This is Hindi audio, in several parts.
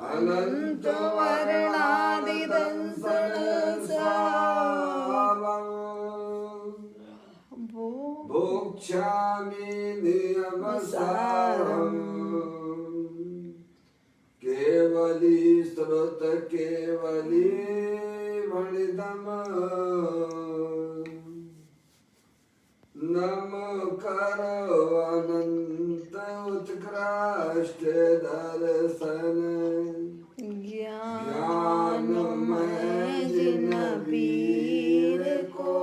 अनंत वर्णादिदंसनसावं भोक्ष्यामि नियमसारम् केवली स्रोत केवली भणितम् नम करो अनंत उत्कृष्ट दर्शन ज्ञानमय जिन वीर को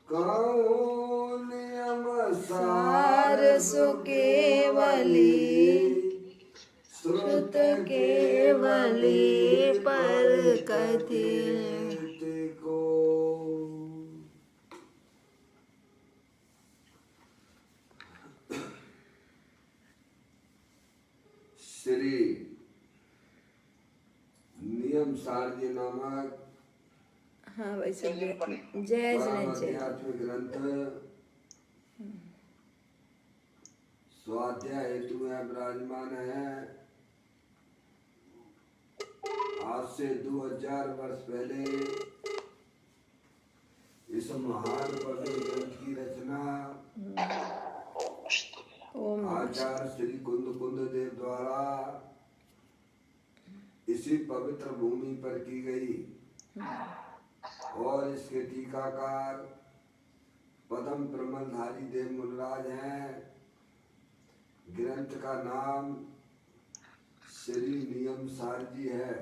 कौन नियम सार सुकेवली श्रुत केवली पर कथित को। श्री नियम सारजी नामक हाँ वैसे जय आध्यात्मिक ग्रंथ स्वाध्याय हेतु में विराजमान है। आज से 2000 वर्ष पहले इस महान पवित्र ग्रंथ की रचना आचार्य श्री कुंद देव द्वारा इसी पवित्र भूमि पर की गई और इसके टीकाकार पद्म प्रमलधारी देव मुनिराज हैं। ग्रंथ का नाम श्री नियम सारजी है।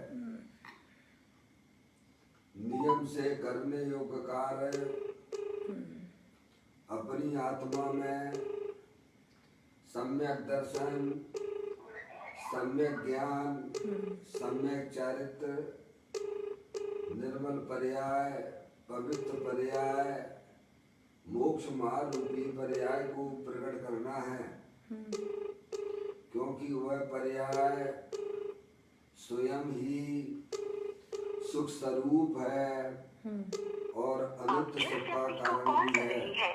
नियम से करने योग्य कार्य अपनी आत्मा में सम्यक दर्शन, सम्यक ज्ञान, सम्यक चरित्र, निर्मल पर्याय, पवित्र पर्याय, मोक्ष मार्ग रूपी पर्याय को प्रकट करना है, क्योंकि वह पर्याय स्वयं ही सुख स्वरूप है और अनंत सुख का कारण भी है।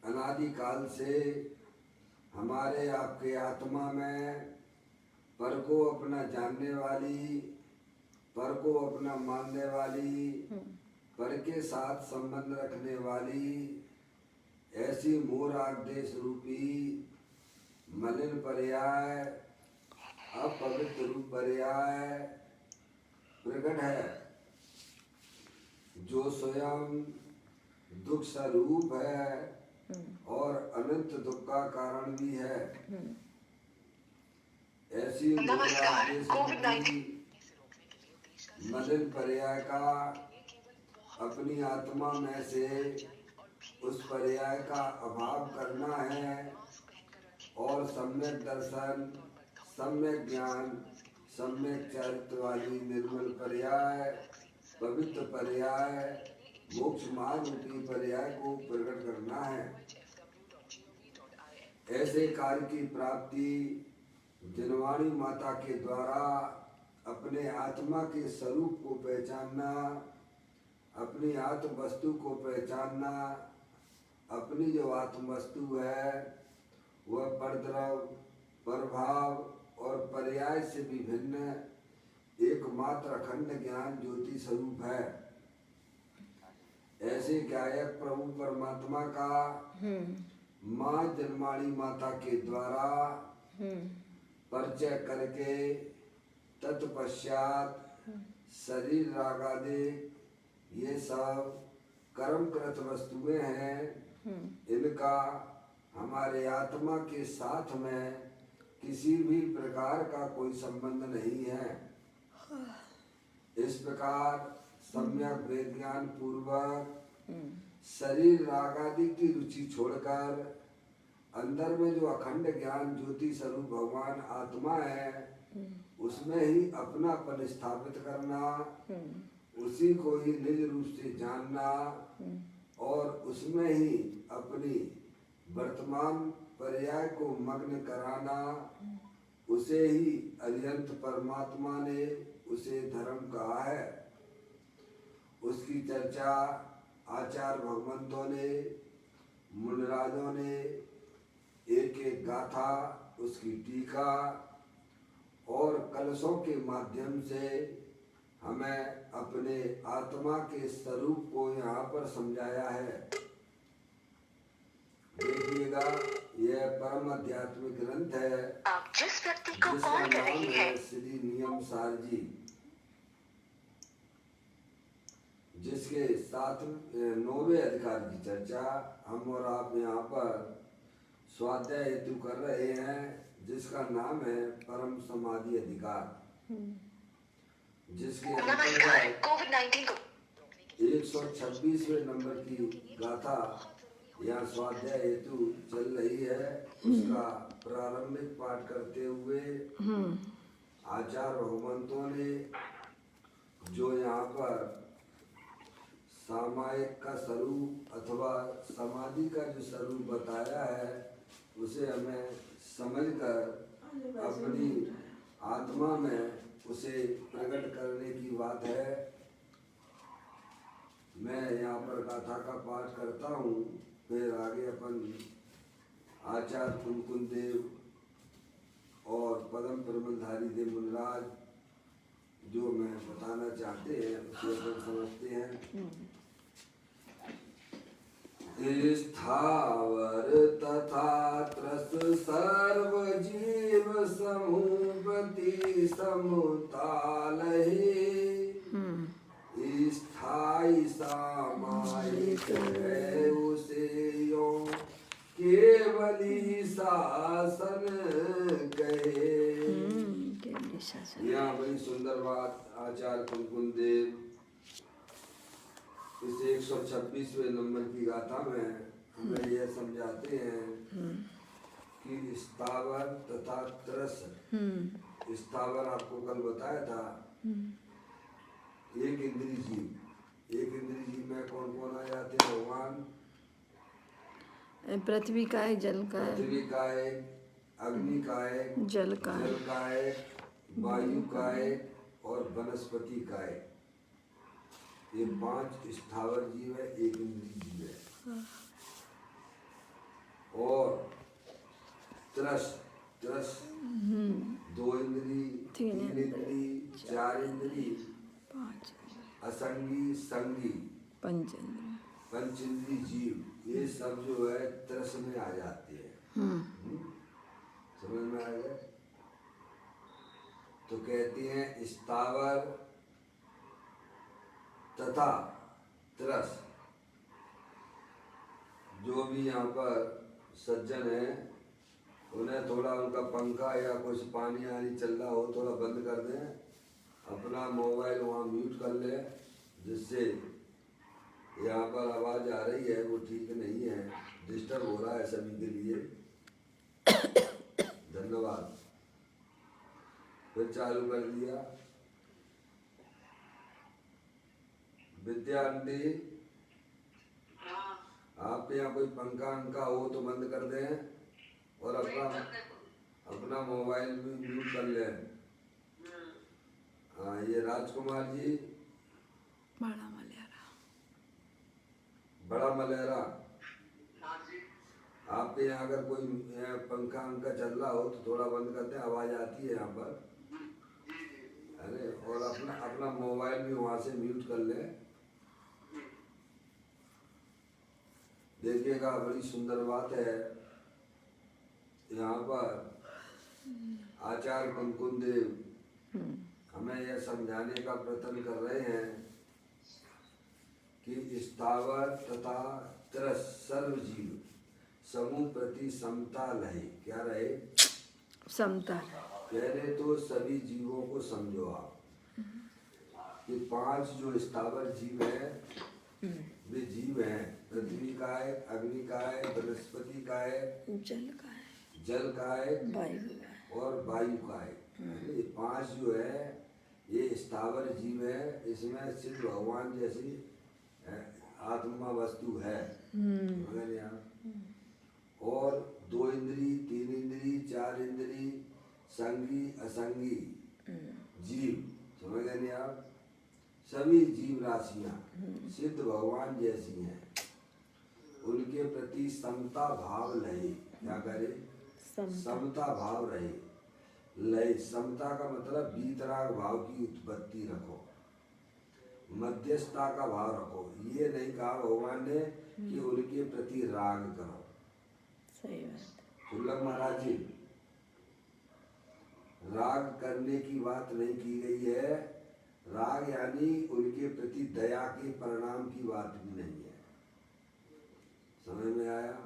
अनादि काल से हमारे आपके आत्मा में पर को अपना जानने वाली, पर को अपना मानने वाली, पर के साथ संबंध रखने वाली ऐसी मोराग देश रूपी मलिन पर्याय, अपवित्र रूप पर्याय प्रकट है, जो स्वयं दुख स्वरूप है और अनंत दुख का कारण भी है। ऐसी मलिन पर्याय का अपनी आत्मा में से उस पर्याय का अभाव करना है और सम्यक दर्शन, सम्यक ज्ञान, सम्यक चरित्र वाली निर्मल पर्याय, पवित्र पर्याय, मोक्ष मार्ग रूपी पर्याय को प्रकट करना है। ऐसे कार्य की प्राप्ति जनवाणी माता के द्वारा अपने आत्मा के स्वरूप को पहचानना, अपनी आत्म वस्तु को पहचानना, अपनी जो आत्म वस्तु है वह परद्रव, प्रभाव और पर्याय से विभिन्न एकमात्र अखंड ज्ञान ज्योति स्वरूप है। ऐसे गायक प्रभु परमात्मा का माँ जन्माणी माता के द्वारा परिचय करके तत्पश्चात शरीर रागादि ये सब कर्मकृत वस्तुएं हैं, इनका हमारे आत्मा के साथ में किसी भी प्रकार का कोई संबंध नहीं है। इस प्रकार सम्यक वेद ज्ञान पूर्वक शरीर रागादि की रुचि छोड़कर अंदर में जो अखंड ज्ञान ज्योति स्वरूप भगवान आत्मा है उसमें ही अपनापन स्थापित करना, उसी को ही निज रूप से जानना और उसमें ही अपनी वर्तमान पर्याय को मग्न कराना, उसे ही अरिहंत परमात्मा ने उसे धर्म कहा है। उसकी चर्चा आचार्य भगवंतों ने, मुनिराजों ने एक एक गाथा, उसकी टीका और कलशों के माध्यम से हमें अपने आत्मा के स्वरूप को यहाँ पर समझाया है। देखिएगा, यह परम आध्यात्मिक ग्रंथ है आप जिस व्यक्ति को जिसका कॉल कर नाम रही है है श्री नियम सार जी, जिसके 9वें अधिकार की चर्चा हम और आप यहाँ पर स्वाध्याय हेतु कर रहे हैं, जिसका नाम है परम समाधि अधिकार, जिसके नमस्कार। अंतर्गत कोविड-19 को 126वें नंबर की गाथा यहाँ स्वाध्याय हेतु चल रही है। उसका प्रारंभिक पाठ करते हुए आचार्य भगवंतों ने जो यहाँ पर सामायिक का स्वरूप अथवा समाधि का जो स्वरूप बताया है, उसे हमें समझकर अपनी आत्मा में उसे प्रकट करने की बात है। मैं यहाँ पर गाथा का पाठ करता हूँ, फिर आगे अपन आचार्य कुंकुन देव और पदम प्रबलधारी देव मुनिराज जो मैं बताना चाहते हैं उसे अपन समझते हैं। स्थावर तथा त्रस सर्व जीव समूह प्रति समुतालहि, स्थाई सामायिक है उसे यो केवली शासन कहे। यहाँ बड़ी सुंदर बात आचार्य कुंकुन देव इस 126वें नंबर की गाथा में हमें यह समझाते हैं कि स्थावर तथा त्रस, स्थावर आपको कल बताया था एक इंद्रिय जीव। एक इंद्रिय जीव में कौन कौन आ जाते हैं भगवान? पृथ्वी का है, जल का है, पृथ्वी का है, अग्नि का है, जल का है, वायु का है और वनस्पति का है। ये 5 स्थावर जीव है, एक इंद्रिय जीव है। और त्रस 2 इंद्रिय, 3 इंद्रिय, 4 इंद्रिय, 5 असंगी, संगी, पंचेंद्रिय जीव, ये सब जो है त्रस में आ जाते हैं। समझ में आ गए? तो कहते हैं स्थावर तथा त्रस। जो भी यहाँ पर सज्जन है उन्हें थोड़ा उनका पंखा या कुछ पानी आनी चल रहा हो थोड़ा बंद कर दें, अपना मोबाइल वहाँ म्यूट कर ले, जिससे यहाँ पर आवाज़ आ रही है वो ठीक नहीं है, डिस्टर्ब हो रहा है सभी के लिए। धन्यवाद। फिर चालू कर दिया। विद्या आंटी, आपके यहाँ कोई पंखा अंका हो तो बंद कर दें और अपना मोबाइल भी म्यूट कर लें। हाँ, ये राजकुमार जी बड़ा मलेरा, आपके यहाँ अगर कोई पंखा अंका चल रहा हो तो थोड़ा बंद करते हैं, आवाज़ आती है यहाँ पर। अरे और अपना मोबाइल भी वहाँ से म्यूट कर ले। देखिएगा, बड़ी सुंदर बात है। यहाँ पर आचार्य कुंकुन देव हमें यह समझाने का प्रयत्न कर रहे हैं कि स्थावर तथा त्रस सर्व जीव समूह प्रति समता रहे। क्या रहे? समता। पहले तो सभी जीवों को समझो आप कि 5 जो स्थावर जीव है वे जीव हैं। पृथ्वी का है, अग्नि का है, वनस्पति का है, जल का है और वायु का है। ये 5 जो है ये स्थावर जीव है। इसमें सिर्फ भगवान जैसी आत्मा वस्तु है मगर यहाँ। और 2 इंद्री, 3 इंद्री, 4 इंद्री, संगी असंगी जीव, समझ गए नहीं आप? सभी जीव राशियां सिद्ध भगवान जैसी हैं, उनके प्रति समता भाव रहे। क्या करे? समता भाव रहे। लय, समता का मतलब वीतराग भाव की उत्पत्ति रखो, मध्यस्थता का भाव रखो। ये नहीं कहा भगवान ने कि उनके प्रति राग करो। सही बात। दुर्लभ महाराज जी, राग करने की बात नहीं की गई है। राग यानी उनके प्रति दया के परिणाम की बात भी नहीं है। समझ में आया?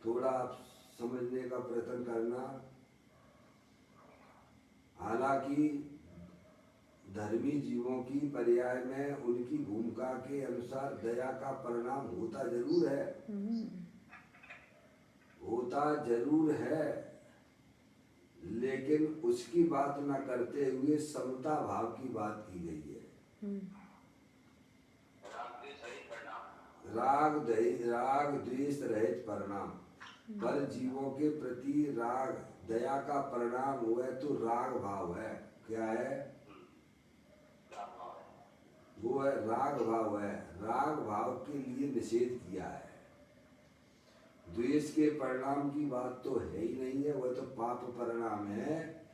थोड़ा आप समझने का प्रयत्न करना। हालांकि धर्मी जीवों की पर्याय में उनकी भूमिका के अनुसार दया का परिणाम होता जरूर है, होता जरूर है, लेकिन उसकी बात न करते हुए समता भाव की बात की गई है। राग द्वेष रहित परिणाम, पर जीवों के प्रति राग दया का परिणाम हुआ तो राग भाव है। क्या है? वो है राग भाव है। राग भाव के लिए निषेध किया है। द्वेष के परिणाम की बात तो है ही नहीं है, वह तो पाप परिणाम है।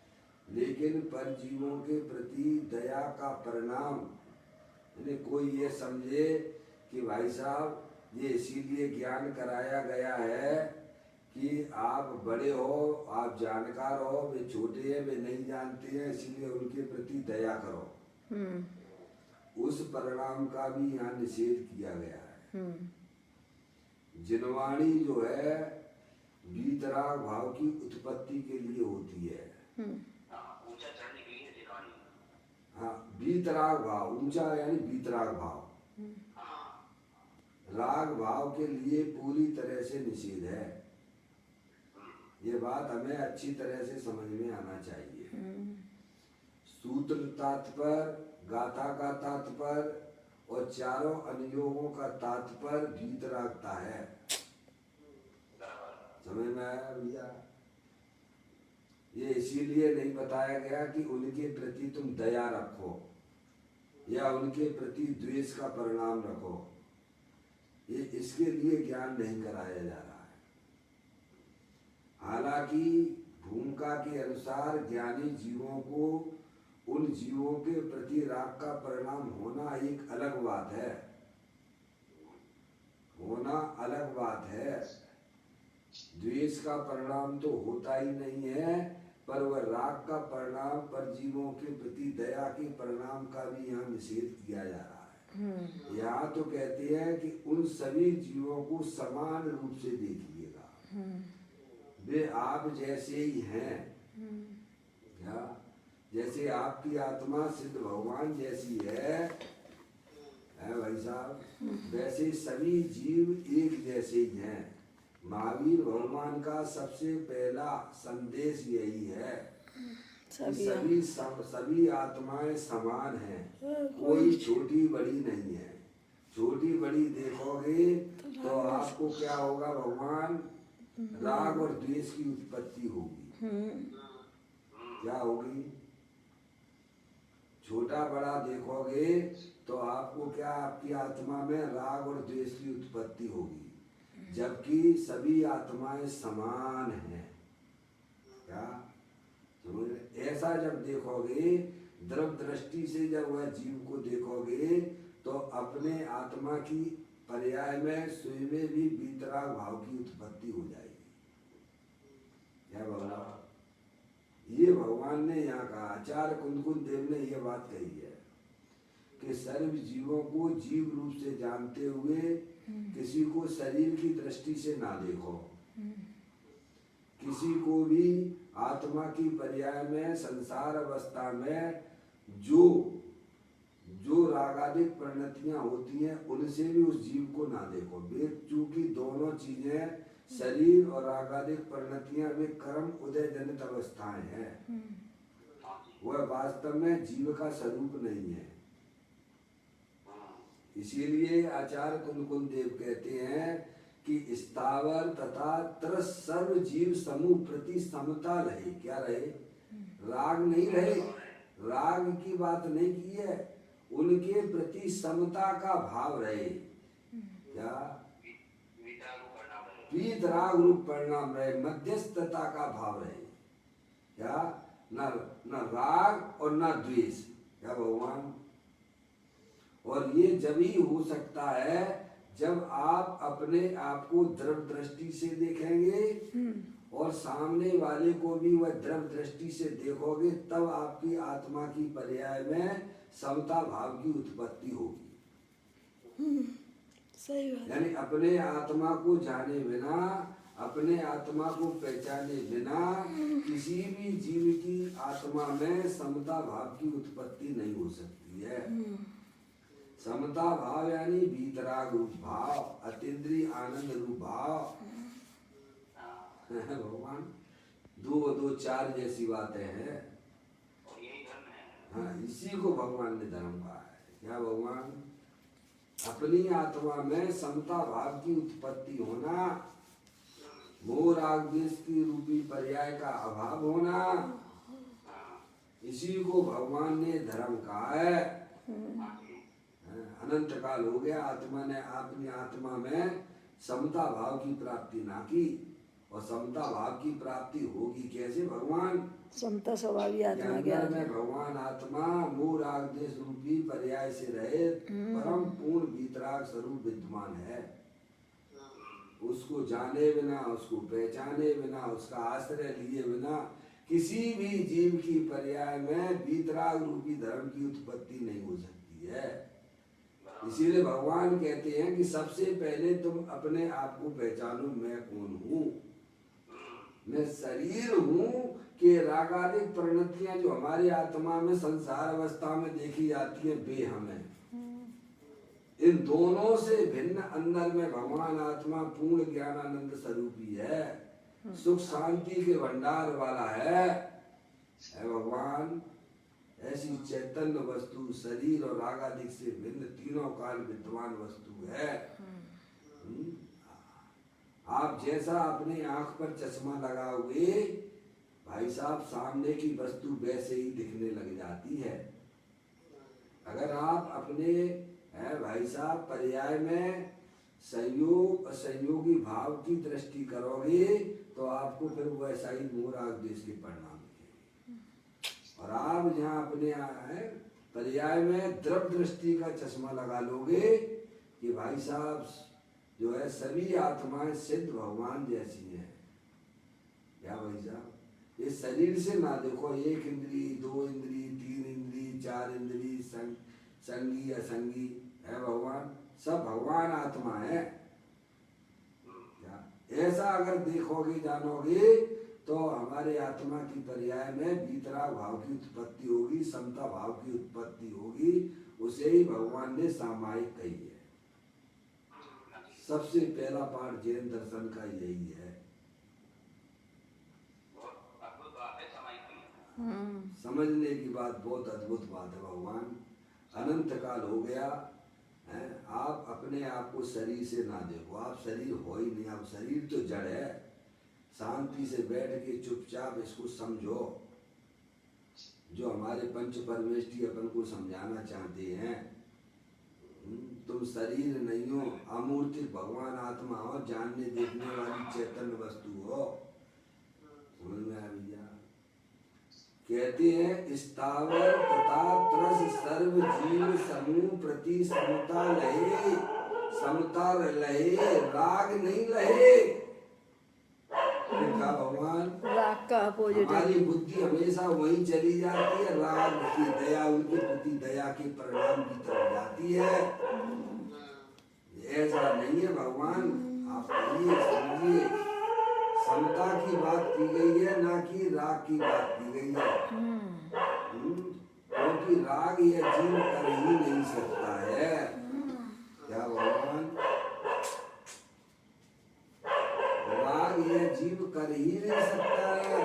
लेकिन पर जीवों के प्रति दया का परिणाम, यानी कोई ये समझे कि भाई साहब ये इसीलिए ज्ञान कराया गया है कि आप बड़े हो, आप जानकार हो, वे छोटे हैं, वे नहीं जानते हैं, इसीलिए उनके प्रति दया करो। उस परिणाम का भी यहाँ निषेध किया गया है। जिनवाणी जो है वीतराग भाव की उत्पत्ति के लिए होती है। ऊंचा चढ़ने के लिए जिनवाणी। हाँ, वीतराग भाव, ऊंचा यानी वीतराग भाव। राग भाव के लिए पूरी तरह से निषेध है। ये बात हमें अच्छी तरह से समझ में आना चाहिए। सूत्र तात्पर्य, गाथा का तात्पर्य और चारों अनुयोगों का तात्पर्य वीतरागता है। समझ में आया भैया? ये इसीलिए नहीं बताया गया कि उनके प्रति तुम दया रखो या उनके प्रति द्वेष का परिणाम रखो। ये इसके लिए ज्ञान नहीं कराया जा रहा है। हालांकि भूमिका के अनुसार ज्ञानी जीवों को उन जीवों के प्रति राग का परिणाम होना एक अलग बात है, होना अलग बात है। द्वेष का परिणाम तो होता ही नहीं है, पर वह राग का परिणाम, पर जीवों के प्रति दया के परिणाम का भी यहाँ निषेध किया जा रहा है। यहाँ तो कहते हैं कि उन सभी जीवों को समान रूप से देखिएगा, वे आप जैसे ही हैं। क्या? जैसे आपकी आत्मा सिद्ध भगवान जैसी है भाई साहब, वैसे सभी जीव एक जैसे ही हैं। महावीर भगवान का सबसे पहला संदेश यही है कि सभी आत्माएं समान हैं, कोई छोटी बड़ी नहीं है। छोटी बड़ी देखोगे तो आपको क्या होगा? भगवान राग और द्वेष की उत्पत्ति होगी। क्या होगी? छोटा बड़ा देखोगे तो आपको क्या, आपकी आत्मा में राग और द्वेष की उत्पत्ति होगी, जबकि सभी आत्माएं समान हैं। क्या समझ? ऐसा जब देखोगे, द्रव दृष्टि से जब वह जीव को देखोगे तो अपने आत्मा की पर्याय में स्वयं में भी वीतराग भाव की उत्पत्ति हो जाएगी। क्या भगवान? ये भगवान ने यहाँ कहा, आचार्य कुंदकुंद देव ने यह बात कही है कि सर्व जीवों को जीव रूप से जानते हुए किसी को शरीर की दृष्टि से ना देखो, किसी को भी आत्मा की पर्याय में संसार अवस्था में जो रागादिक परिणतियां होती हैं उनसे भी उस जीव को ना देखो। वे चूंकि दोनों चीजें, शरीर और रागादिक परिणतियां, वे कर्म उदय जनित अवस्थाएं हैं, वह वास्तव में जीव का स्वरूप नहीं है। इसीलिए आचार्य कुंदकुंद देव कहते हैं कि स्थावर तथा त्रस सर्व जीव समूह प्रति समता रहे। क्या रहे? राग नहीं रहे, राग की बात नहीं की है, उनके प्रति समता का भाव रहे। क्या? वितराग को परिणाम रहे। वीतराग रूप परिणाम रहे, मध्यस्थता का भाव रहे। क्या? न राग और न द्वेष। क्या भगवान? और ये जब ही हो सकता है जब आप अपने आप को द्रव दृष्टि से देखेंगे और सामने वाले को भी वह द्रव दृष्टि से देखोगे, तब आपकी आत्मा की पर्याय में समता भाव की उत्पत्ति होगी। सही बात। यानी अपने आत्मा को जाने बिना, अपने आत्मा को पहचाने बिना किसी भी जीव की आत्मा में समता भाव की उत्पत्ति नहीं हो सकती है। समता भाव यानी वीतराग रूप भाव, अतीन्द्रिय आनंद रूप भाव। भगवान, दो दो चार जैसी बातें हैं। और यही धर्म है। हाँ, इसी को भगवान ने धर्म कहा है। क्या भगवान? अपनी आत्मा में समता भाव की उत्पत्ति होना, मोह राग द्वेष की रूपी पर्याय का अभाव होना, इसी को भगवान ने धर्म कहा है। अनंत काल हो गया, आत्मा ने अपनी आत्मा में समता भाव की प्राप्ति ना की, और समता भाव की प्राप्ति होगी कैसे भगवान? समता स्वभावी आत्मा के अंदर में भगवान आत्मा मोह राग द्वेष रूपी पर्याय से रहे परम पूर्ण वीतराग स्वरूप विद्यमान है। उसको जाने बिना, उसको पहचाने बिना, उसका आश्रय लिए बिना किसी भी जीव की पर्याय में वीतराग रूपी धर्म की उत्पत्ति नहीं हो सकती है। इसीलिए भगवान कहते हैं कि सबसे पहले तुम अपने आप को पहचानो, मैं कौन हूँ। मैं शरीर हूँ कि रागादिक प्रवृत्तियां जो हमारी आत्मा में संसार अवस्था में देखी जाती है वे हमें। इन दोनों से भिन्न अंदर में भगवान आत्मा पूर्ण ज्ञानानंद स्वरूपी है, सुख शांति के भंडार वाला है भगवान। ऐसी चैतन्य वस्तु शरीर और रागादिक से भिन्न तीनों काल विद्यमान वस्तु है। आप जैसा अपने आंख पर चश्मा लगाओगे भाई साहब, सामने की वस्तु वैसे ही दिखने लग जाती है। अगर आप अपने भाई साहब पर्याय में संयोग असंयोगी भाव की दृष्टि करोगे तो आपको फिर वैसा ही मोह राग द्वेष के परिणाम दिखेंगे। और आप जहाँ अपने पर्याय में द्रव दृष्टि का चश्मा लगा लोगे कि भाई साहब जो है सभी आत्माएं सिद्ध भगवान जैसी हैं। क्या भाई साहब? ये शरीर से ना देखो, एक इंद्री, दो इंद्री, तीन इंद्री, चार इंद्री, संगी असंगी है भगवान, सब भगवान आत्मा है। ऐसा अगर देखोगे जानोगे तो हमारे आत्मा की पर्याय में वीतराग भाव की उत्पत्ति होगी, समता भाव की उत्पत्ति होगी। उसे ही भगवान ने सामायिक कही है। सबसे पहला पाठ जैन दर्शन का यही है। समझने की बात, बहुत अद्भुत बात है भगवान। अनंत काल हो गया है, आप अपने आप को शरीर से ना देखो। आप शरीर हो ही नहीं, आप शरीर तो जड़ है। शांति से बैठ के चुपचाप इसको समझो जो हमारे पंच परमेष्ठी अपन को समझाना चाहते हैं। तुम शरीर नहीं हो, अमूर्तिक भगवान आत्मा हो, जानने देखने वाली चैतन्य वस्तु हो। समझ में आ भैया? कहते हैं स्थावर तथा त्रस सर्व जीव समूह प्रति समता लहे, समता लहे, राग नहीं लहे। क्या भगवान? राग का अपोजिट। हमारी बुद्धि हमेशा वहीं चली जाती है, राग की दया, उनके प्रति दया के परिणाम की तरफ जाती है। ऐसा नहीं है भगवान। आप कहिए, समझिए, समता की बात की गई है, ना कि राग की बात की गई है। क्योंकि राग यह जीव कर ही नहीं सकता है। क्या भगवान? राग यह जीव कर ही नहीं सकता है,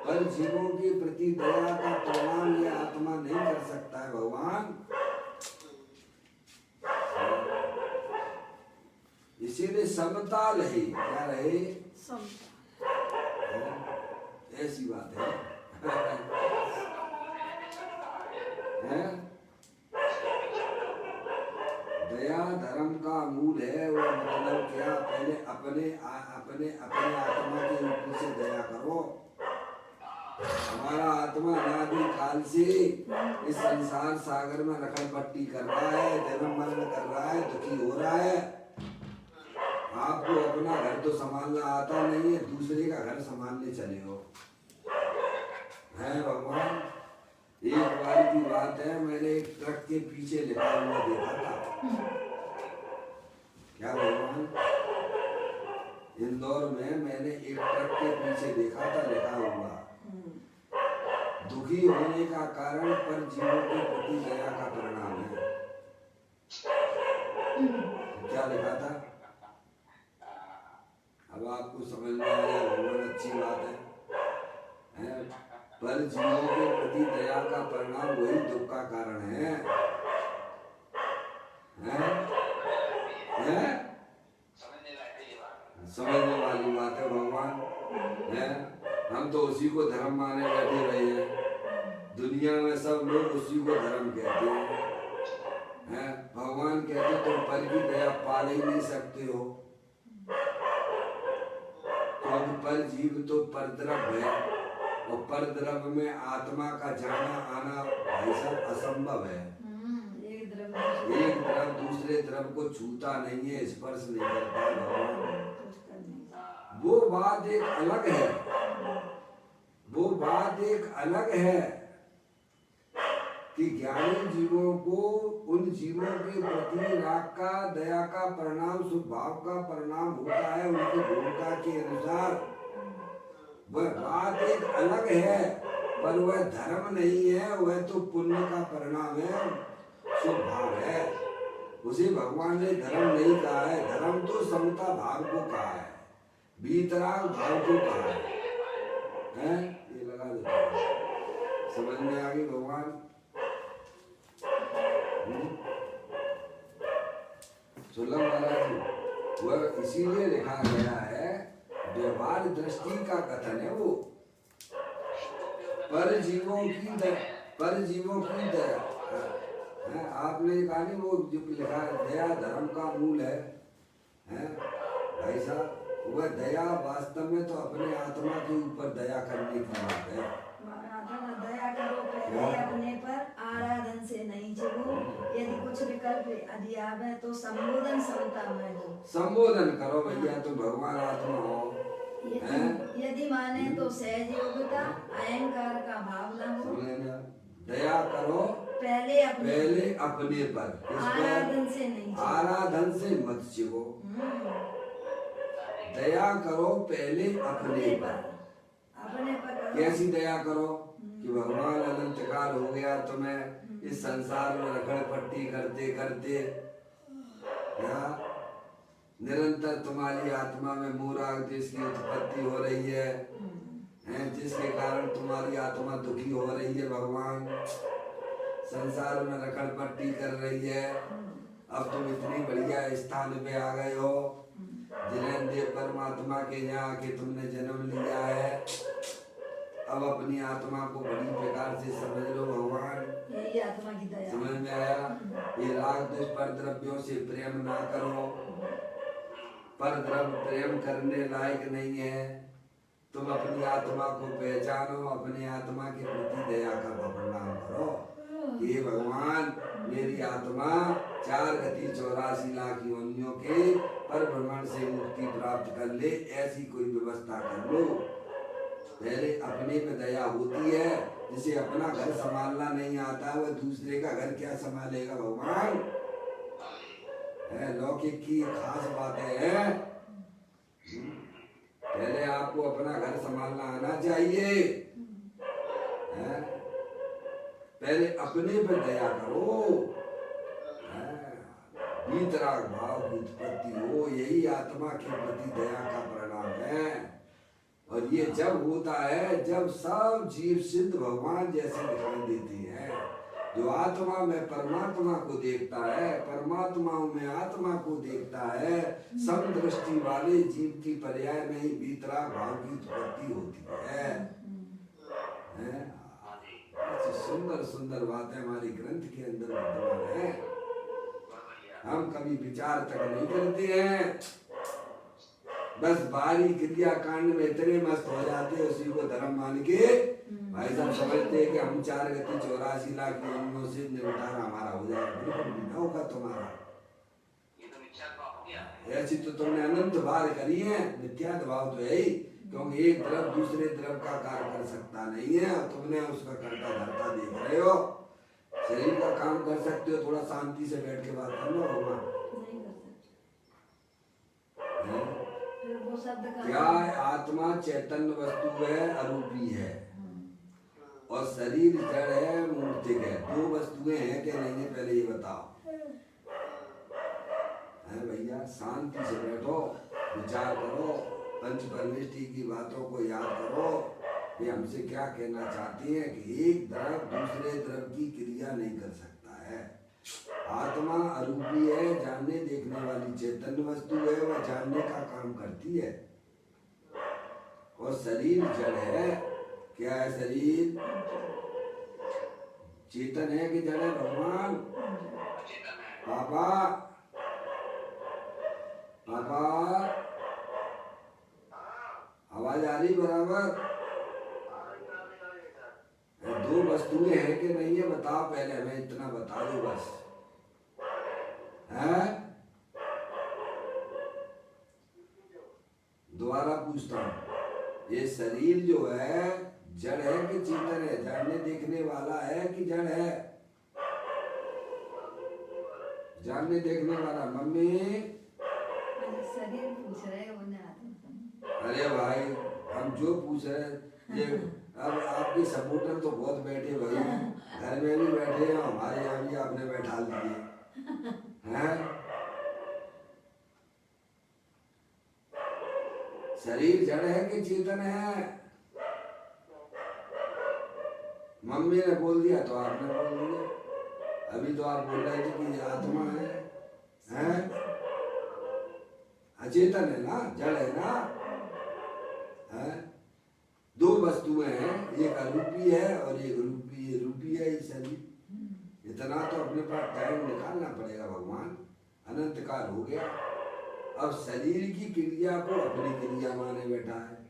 पर जीवों के प्रति दया का परिणाम यह आत्मा नहीं कर सकता है भगवान। इसीलिए समता रहे। क्या रहे? समता। ऐसी बात है। का मूल है वो मतलब क्या, पहले अपने अपने आत्मा के ऊपर से दया करो। हमारा आत्मा अनादि काल से इस संसार सागर में रखड़ पट्टी कर रहा है, जन्म मरण कर रहा है, दुखी हो रहा है। आपको अपना घर तो संभालना आता नहीं है, दूसरे का घर संभालने चले हो। है भगवान, एक बार की बात है, मैंने एक ट्रक के पीछे लिखा हुआ देखा था। क्या भगवान, इंदौर में मैंने एक ट्रक के पीछे देखा था लिखा हुआ, दुखी होने का कारण पर जीवों के प्रति दया का परिणाम है। क्या लिखा था? अब आपको समझ में आया भगवान, अच्छी बात है? पर जीवों के प्रति दया का परिणाम वही दुख का कारण है? समझने वाली बात है भगवान है। हम तो उसी को धर्म माने बैठे रहे हैं, दुनिया में सब लोग उसी को धर्म कहते हैं। भगवान कहते तुम पर की दया पाल ही नहीं सकते हो, क्योंकि पर जीव तो परद्रव्य है, और परद्रव्य में आत्मा का जाना आना भाई साहब असंभव है। एक द्रव दूसरे द्रव को छूता नहीं है, स्पर्श नहीं करता भगवान। वो बात एक अलग है, वो बात एक अलग है कि ज्ञानी जीवों को उन जीवों के प्रति राग का दया का परिणाम स्वभाव का परिणाम होता है उनकी भूमिका के अनुसार। वह बात एक अलग है, पर वह धर्म नहीं है, वह तो पुण्य का परिणाम है, स्वभाव है। उसे भगवान ने धर्म नहीं कहा है, धर्म तो समता भाव को कहा है, वीतराग भाव को कहा है? ये लगा दो, समझ में आ गई भगवान? सुलभ महाराज जी, वह इसीलिए लिखा गया है, व्यवहार दृष्टि का कथन है वो, पर जीवों की दया। आपने कहा नहीं वो जो लिखा है दया धर्म का मूल है भाई साहब, वह दया वास्तव में तो अपने आत्मा के ऊपर दया करने की बात है। दया करो पहले अपने पर, आराधन से नहीं जीवो, यदि कुछ विकल्प यदि आवे तो संबोधन समता में हो। संबोधन करो भैया, तो भगवान आत्मा हो। यदि माने तो सहज योग्यता, अहंकार का भाव न हो। दया करो पहले अपने पर, आराधन से मत जीवो। दया करो पहले अपने पर। कैसी दया करो कि भगवान अनंत काल हो गया तुम्हें इस संसार में रगड़ पट्टी करते करते, निरंतर तुम्हारी आत्मा में मोराग देश की उत्पत्ति हो रही है, जिसके कारण तुम्हारी आत्मा दुखी हो रही है। भगवान संसार में रगड़ पट्टी कर रही है। अब तुम इतनी बढ़िया स्थान पे आ गए हो, जिन्हें देव परमात्मा के यहाँ आके तुमने जन्म लिया है। अब अपनी आत्मा को बड़ी प्रकार से समझ लो भगवान, यही आत्मा की दया। समझ में आया? ये राग द्वेष पर द्रव्यों से प्रेम ना करो, पर द्रव्य प्रेम करने लायक नहीं है। तुम अपनी आत्मा को पहचानो, अपनी आत्मा के प्रति दया का प्रणाम करो। ये भगवान मेरी आत्मा 4 गति 84 लाख योनियों के पर भ्रमण से मुक्ति प्राप्त कर ले, ऐसी कोई व्यवस्था कर लो। पहले अपने पे दया होती है, जिसे अपना घर संभालना नहीं आता वह दूसरे का घर क्या संभालेगा भगवान? लौकिक की खास बातें हैं। पहले आपको अपना घर संभालना आना चाहिए, पहले अपने पे दया करो, वीतराग भाव की उत्पत्ति हो, यही आत्मा के प्रति दया का परिणाम है। और ये जब होता है जब सब जीव सिद्ध भगवान जैसे दिखाई देते हैं। जो आत्मा में परमात्मा को देखता है, परमात्मा में आत्मा को देखता है, समदृष्टि वाले जीव की पर्याय में ही वीतराग भाव की उत्पत्ति होती है। सुंदर सुंदर बातें हमारे ग्रंथ के अंदर विद्यमान है। हम कभी विचार तक नहीं करते हैं, बस बाहरी क्रिया कांड में इतने मस्त हो जाते हैं, उसी को धर्म मान के भाई साहब समझते हैं कि हम 4 गति 84 लाख योनियों से निपटारा हमारा हो जाएगा। बिल्कुल भी ना होगा तुम्हारा। ये तो मिथ्या भाव हो गया। ऐसी तो तुमने अनंत बार करी है, मिथ्या भाव तो है ही, क्योंकि एक द्रव दूसरे द्रव का कार्य कर सकता नहीं है और तुमने उसका करता धरता देख रहे हो। शरीर का काम कर सकते हो, थोड़ा शांति से बैठ के बात कर लो भगवान। नहीं कर सकते। हैं? फिर वो शब्द का क्या आत्मा चैतन्य वस्तु है, अरूपी है, और शरीर जड़ है, मूर्तिक है। 2 वस्तुएं हैं कि नहीं है, पहले ये बताओ। है भैया, शांति से बैठो, विचार करो, पंच परमेष्टि की बातों को याद करो कि हमसे क्या कहना चाहती हैं कि एक द्रव दूसरे द्रव की क्रिया नहीं कर सकता है। आत्मा अरूपी है, जानने देखने वाली चैतन्य वस्तु है, वह जानने का काम करती है। और शरीर जड़ है। क्या है शरीर? चेतन है कि जड़ है भगवान? चेतन है। पापा पापा आवाज आ रही बराबर? 2 वस्तुएं हैं कि नहीं है, बताओ पहले, हमें इतना बता दो बस। है? दोबारा पूछता हूँ, ये शरीर जो है जड़ है कि चेतन है? जानने देखने वाला है कि जड़ है? जानने देखने वाला। मम्मी शरीर पूछ रहे हो ना आत्मा। अरे भाई, हम जो पूछ रहे हैं ये, अब आपकी सपोर्टर तो बहुत बैठे भाई, घर में भी बैठे हैं, हमारे यहाँ भी आपने बैठा दिए हैं। शरीर जड़ है कि चेतन है? मम्मी ने बोल दिया तो आपने बोल दिया। अभी तो आप बोल रहे थे कि आत्मा है? अचेतन है ना, जड़ है ना? है? 2 वस्तुएं हैं, एक अरूपी है और एक रूपी है। ये शरीर, इतना तो अपने पास टाइम निकालना पड़ेगा भगवान। अनंत काल हो गया, अब शरीर की क्रिया को अपनी क्रिया माने बैठा है।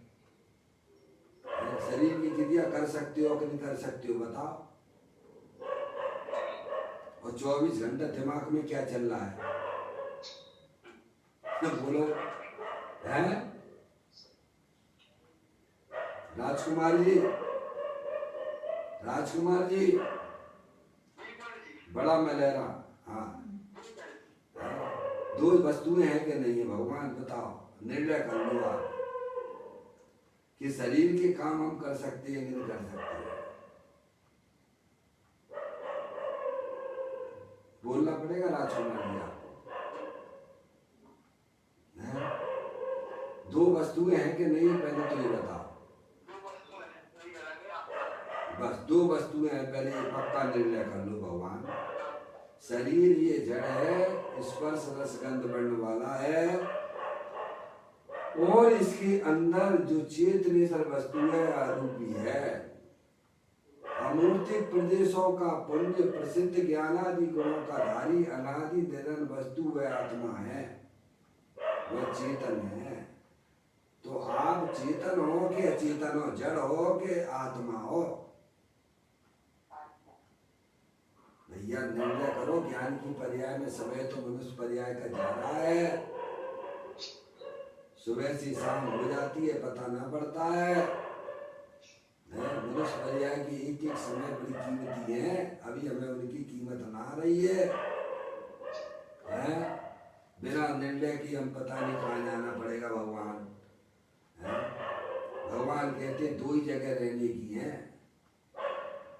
शरीर की क्रिया कर सकते हो कि नहीं कर सकते हो, बताओ। और 24 घंटा दिमाग में क्या चल रहा है, बोलो। है राजकुमार जी, राजकुमार जी, बड़ा मलेरा। हाँ, 2 वस्तुएं हैं कि नहीं है भगवान, बताओ। निर्णय कर लो आप कि शरीर के काम हम कर सकते हैं कि नहीं कर सकते। बोलना पड़ेगा राजकुमार जी आपको। 2 वस्तुएं हैं कि नहीं, पहले तो ये बताओ। बस 2 वस्तुएं हैं, पहले ये पक्का निर्णय कर लो भगवान। शरीर ये जड़ है, स्पर्श रस गंध वर्ण वाला है, और इसके अंदर जो चेतनेश्वर वस्तु है अरूपी है। अमूर्तिक प्रदेशों का पुंज, प्रसिद्ध ज्ञानादि गुणों का धारी, अनादि निरंतर वस्तु वह आत्मा है, वह चेतन है। तो आप चेतन हो कि अचेतन हो, जड़ हो कि आत्मा हो? भैया निर्णय करो। ज्ञान की पर्याय में समय तो मनुष्य पर्याय का जा रहा है, सुबह से शाम हो जाती है, पता ना पड़ता है। मनुष्य पर्याय की एक एक समय बड़ी कीमती है, अभी हमें उनकी कीमत ना आ रही है। बिना निर्णय की हम पता नहीं कहाँ जाना पड़ेगा भगवान। भगवान कहते 2 ही जगह रहने की है।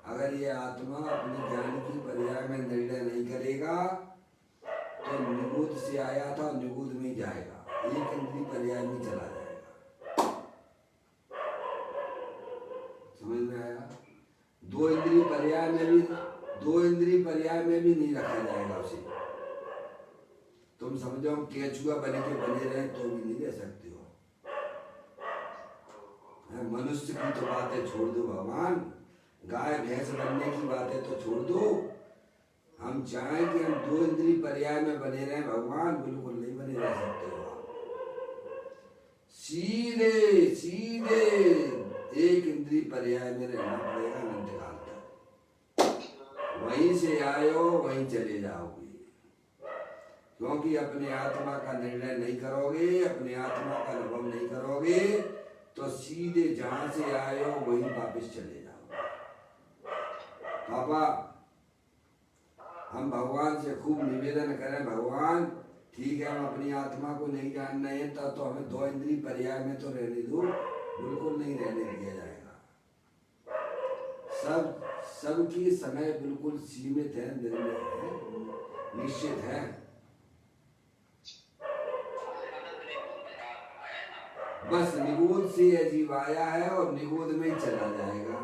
अगर ये आत्मा अपने ज्ञान की पर्याय में निर्णय नहीं करेगा तो निगूध से आया था, निगूध में जाएगा, एक इंद्रिय पर्याय में चला जाएगा। समझ में आया? 2 इंद्रिय पर्याय में भी, 2 इंद्रिय पर्याय में भी नहीं रखा जाएगा उसे। तुम समझो केचुआ बने के बने रहे तो भी नहीं रह सकते हो। मनुष्य की तो बातें छोड़ दो भगवान, गाय भैंस बनने की बातें तो छोड़ दो। हम चाहें कि हम दो इंद्रिय पर्याय में बने रहें भगवान, बिल्कुल नहीं बने रह सकते हो आप। सीधे सीधे एक इंद्रिय पर्याय में रहना पड़ेगा अनंत काल तक। वहीं से आए हो वहीं चले जाओगे, क्योंकि अपने आत्मा का निर्णय नहीं करोगे, अपने आत्मा का अनुभव नहीं करोगे, तो सीधे जहां से आए हो वहीं वापस चले जाओगे। पापा, हम भगवान से खूब निवेदन करें, भगवान ठीक है हम अपनी आत्मा को नहीं जानना है तो हमें दो इंद्रिय पर्याय में तो रहने दो। बिल्कुल नहीं रहने दिया जाएगा। सबकी समय बिल्कुल सीमित है, निर्णय है, निश्चित है। बस निगोद से अजीब आया है और निगोद में ही चला जाएगा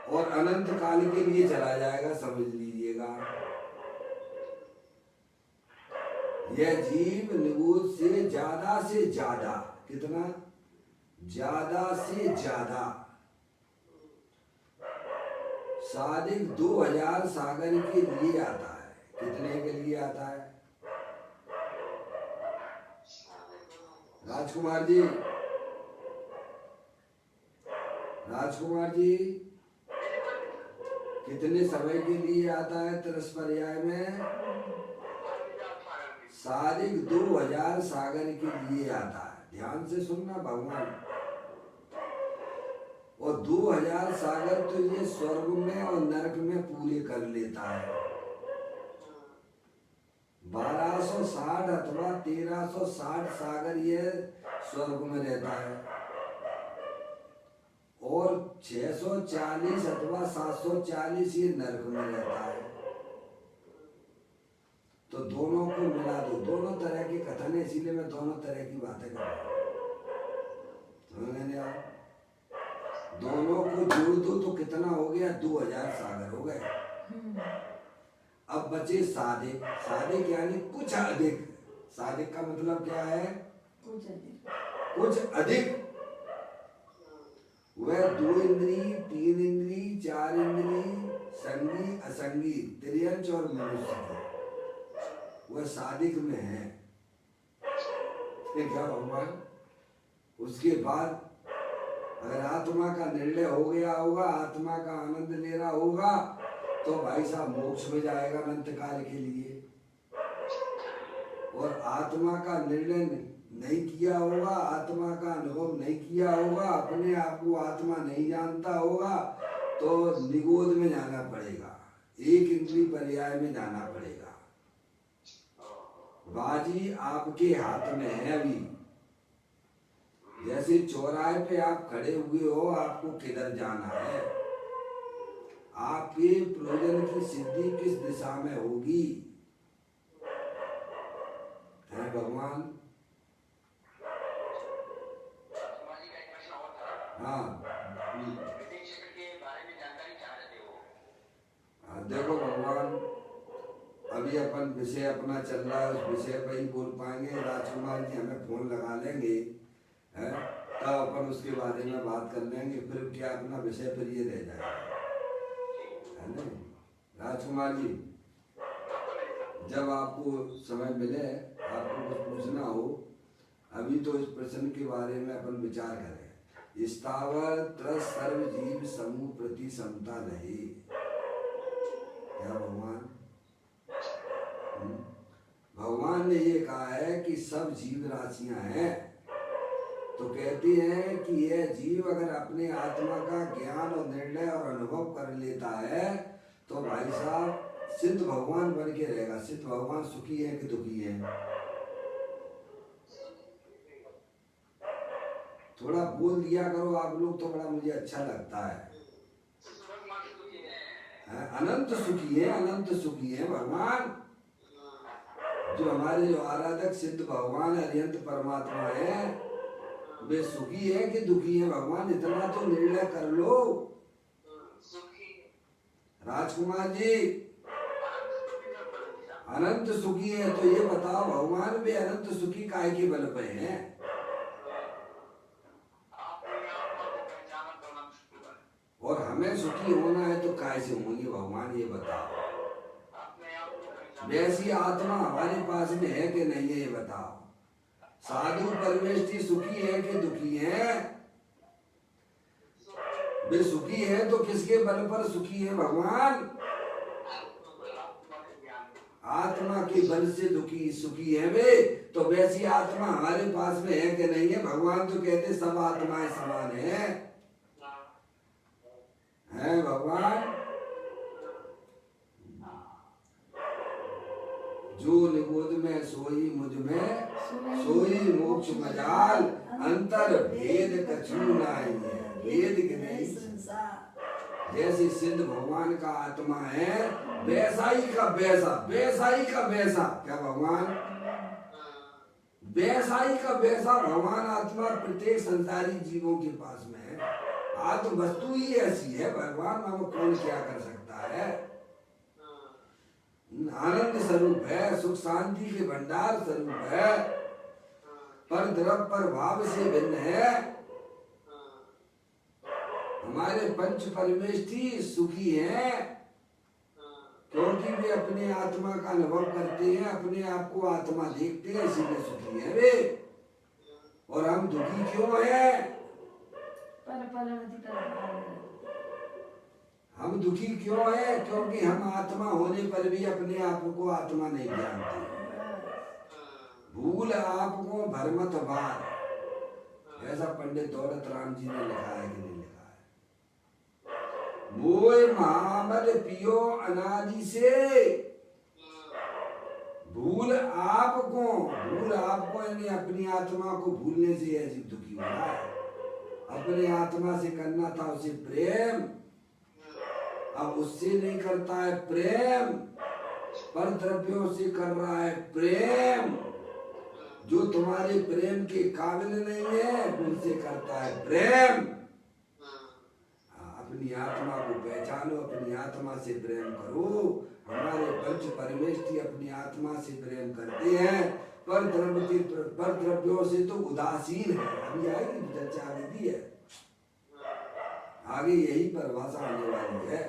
और अनंत काल के लिए चला जाएगा, समझ लीजिएगा। यह जीव निगोद से ज्यादा कितना, ज्यादा से ज्यादा सादिक 2000 सागर के लिए आता है। कितने के लिए आता है राजकुमार जी? राजकुमार जी, कितने समय के लिए आता है तरस पर्याय में? सादिक 2000 सागर के लिए आता है। ध्यान से सुनना भगवान। और 2000 सागर तो ये स्वर्ग में और नरक में पूरे कर लेता है। 1260 अथवा 1360 सागर ये स्वर्ग में रहता है और 640 अथवा 740 ये नरक में रहता है। तो दोनों को मिला दो, दोनों तरह के कथन है, इसीलिए मैं दोनों तरह की बातें कर रहा हूँ। दोनों को जोड़ दो तो कितना हो गया? 2000 सागर हो गए। अब बचे सादिक। सादिक यानी कुछ अधिक। सादिक का मतलब क्या है? कुछ अधिक। वह 2 इंद्री, 3 इंद्री, 4 इंद्री, संगी असंगी, त्रियंच और मनुष्य, वह सादिक में है। क्या भगवान? उसके बाद अगर आत्मा का निर्णय हो गया होगा, आत्मा का आनंद ले रहा होगा, तो भाई साहब मोक्ष में जाएगा अनंत काल के लिए। और आत्मा का निर्णय नहीं किया होगा, आत्मा का अनुभव नहीं किया होगा, अपने आप को आत्मा नहीं जानता होगा, तो निगोद में जाना पड़ेगा, एक इंद्रिय पर्याय में जाना पड़ेगा। बाजी आपके हाथ में है अभी। जैसे चौराहे पे आप खड़े हुए हो, आपको किधर जाना है, आपके प्रयोजन की सिद्धि किस दिशा में होगी, है भगवान? हाँ, देखो भगवान, अभी अपन विषय अपना चल रहा है, उस विषय पर ही बोल पाएंगे। राजकुमार जी हमें फोन लगा लेंगे, है तब अपन उसके बारे में बात कर लेंगे। फिर क्या अपना विषय फिर ये रह जाएगा, है ना राजकुमार जी? जब आपको समय मिले, आपको कुछ पूछना हो, अभी तो इस प्रश्न के बारे में अपन विचार करें। स्थावर त्रस सर्व जीव समूह प्रति समता रहे। क्या भगवान? भगवान ने ये कहा है कि सब जीव राशियां हैं, तो कहते हैं कि यह जीव अगर अपने आत्मा का ज्ञान और निर्णय और अनुभव कर लेता है, तो भाई साहब सिद्ध भगवान बन के रहेगा। सिद्ध भगवान सुखी है कि दुखी है? थोड़ा बोल दिया करो आप लोग, तो बड़ा मुझे अच्छा लगता है। अनंत सुखी है, अनंत सुखी है भगवान। जो हमारे जो आराधक सिद्ध भगवान अरिहंत परमात्मा है, वे सुखी है कि दुखी है भगवान? इतना तो निर्णय कर लो राजकुमार जी। अनंत सुखी है तो ये बताओ भगवान, वे अनंत सुखी काहे के बल पे हैं? और हमें हमें सुखी होना है तो कैसे होंगे भगवान ये बताओ। अपने आप को पहचान वैसी आत्मा हमारे पास में है कि नहीं है ये बताओ। साधु परमेष्ठी सुखी है कि दुखी है? वे सुखी है तो किसके बल पर सुखी है भगवान? आत्मा के बल से दुखी सुखी है वे। तो वैसी आत्मा हमारे पास में है कि नहीं है? भगवान तो कहते सब आत्माएं समान है भगवान। जो निगोद में सोई मुझ में सोई मोक्ष मजाल, अंतर भेद कछु नाई है, भेद के नहीं। जैसे सिद्ध भगवान का आत्मा है वैसा ही का वैसा, वैसा ही का वैसा, क्या भगवान वैसा ही का वैसा भगवान आत्मा प्रत्येक संसारी जीवों के पास में है। आत्म वस्तु ही ऐसी है भगवान, हम कौन क्या कर सकता है। आनंद स्वरूप है, सुख शांति के भंडार स्वरूप है, पर द्रव्य पर भाव से भिन्न है। हमारे पंच परमेष्ठी सुखी हैं क्योंकि वे अपने आत्मा का अनुभव करते हैं, अपने आप को आत्मा देखते हैं, इसीलिए सुखी है वे। और हम दुखी क्यों हैं? हम दुखी क्यों है? क्योंकि हम आत्मा होने पर भी अपने आप को आत्मा नहीं जानते। भूल आपको भरमत बार, ऐसा पंडित दौलत राम जी ने लिखा है कि नहीं लिखा है? मोय महामद पियो अनादि से, भूल आपको यानी अपनी आत्मा को भूलने से ऐसी दुखी हो रहा है। अपने आत्मा से करना था उसे प्रेम, अब उससे नहीं करता है प्रेम, पर द्रव्यों से कर रहा है प्रेम। जो तुम्हारे प्रेम के काबिल नहीं है उनसे करता है प्रेम। अपनी आत्मा को पहचानो, अपनी आत्मा से प्रेम करो। हमारे पंच परमेष्ठी अपनी आत्मा से प्रेम करते हैं, पर द्रव्यों से तो उदासीन है। अभी आएगी चर्चा आगे दी है, आगे यही परिभाषा आने वाली है।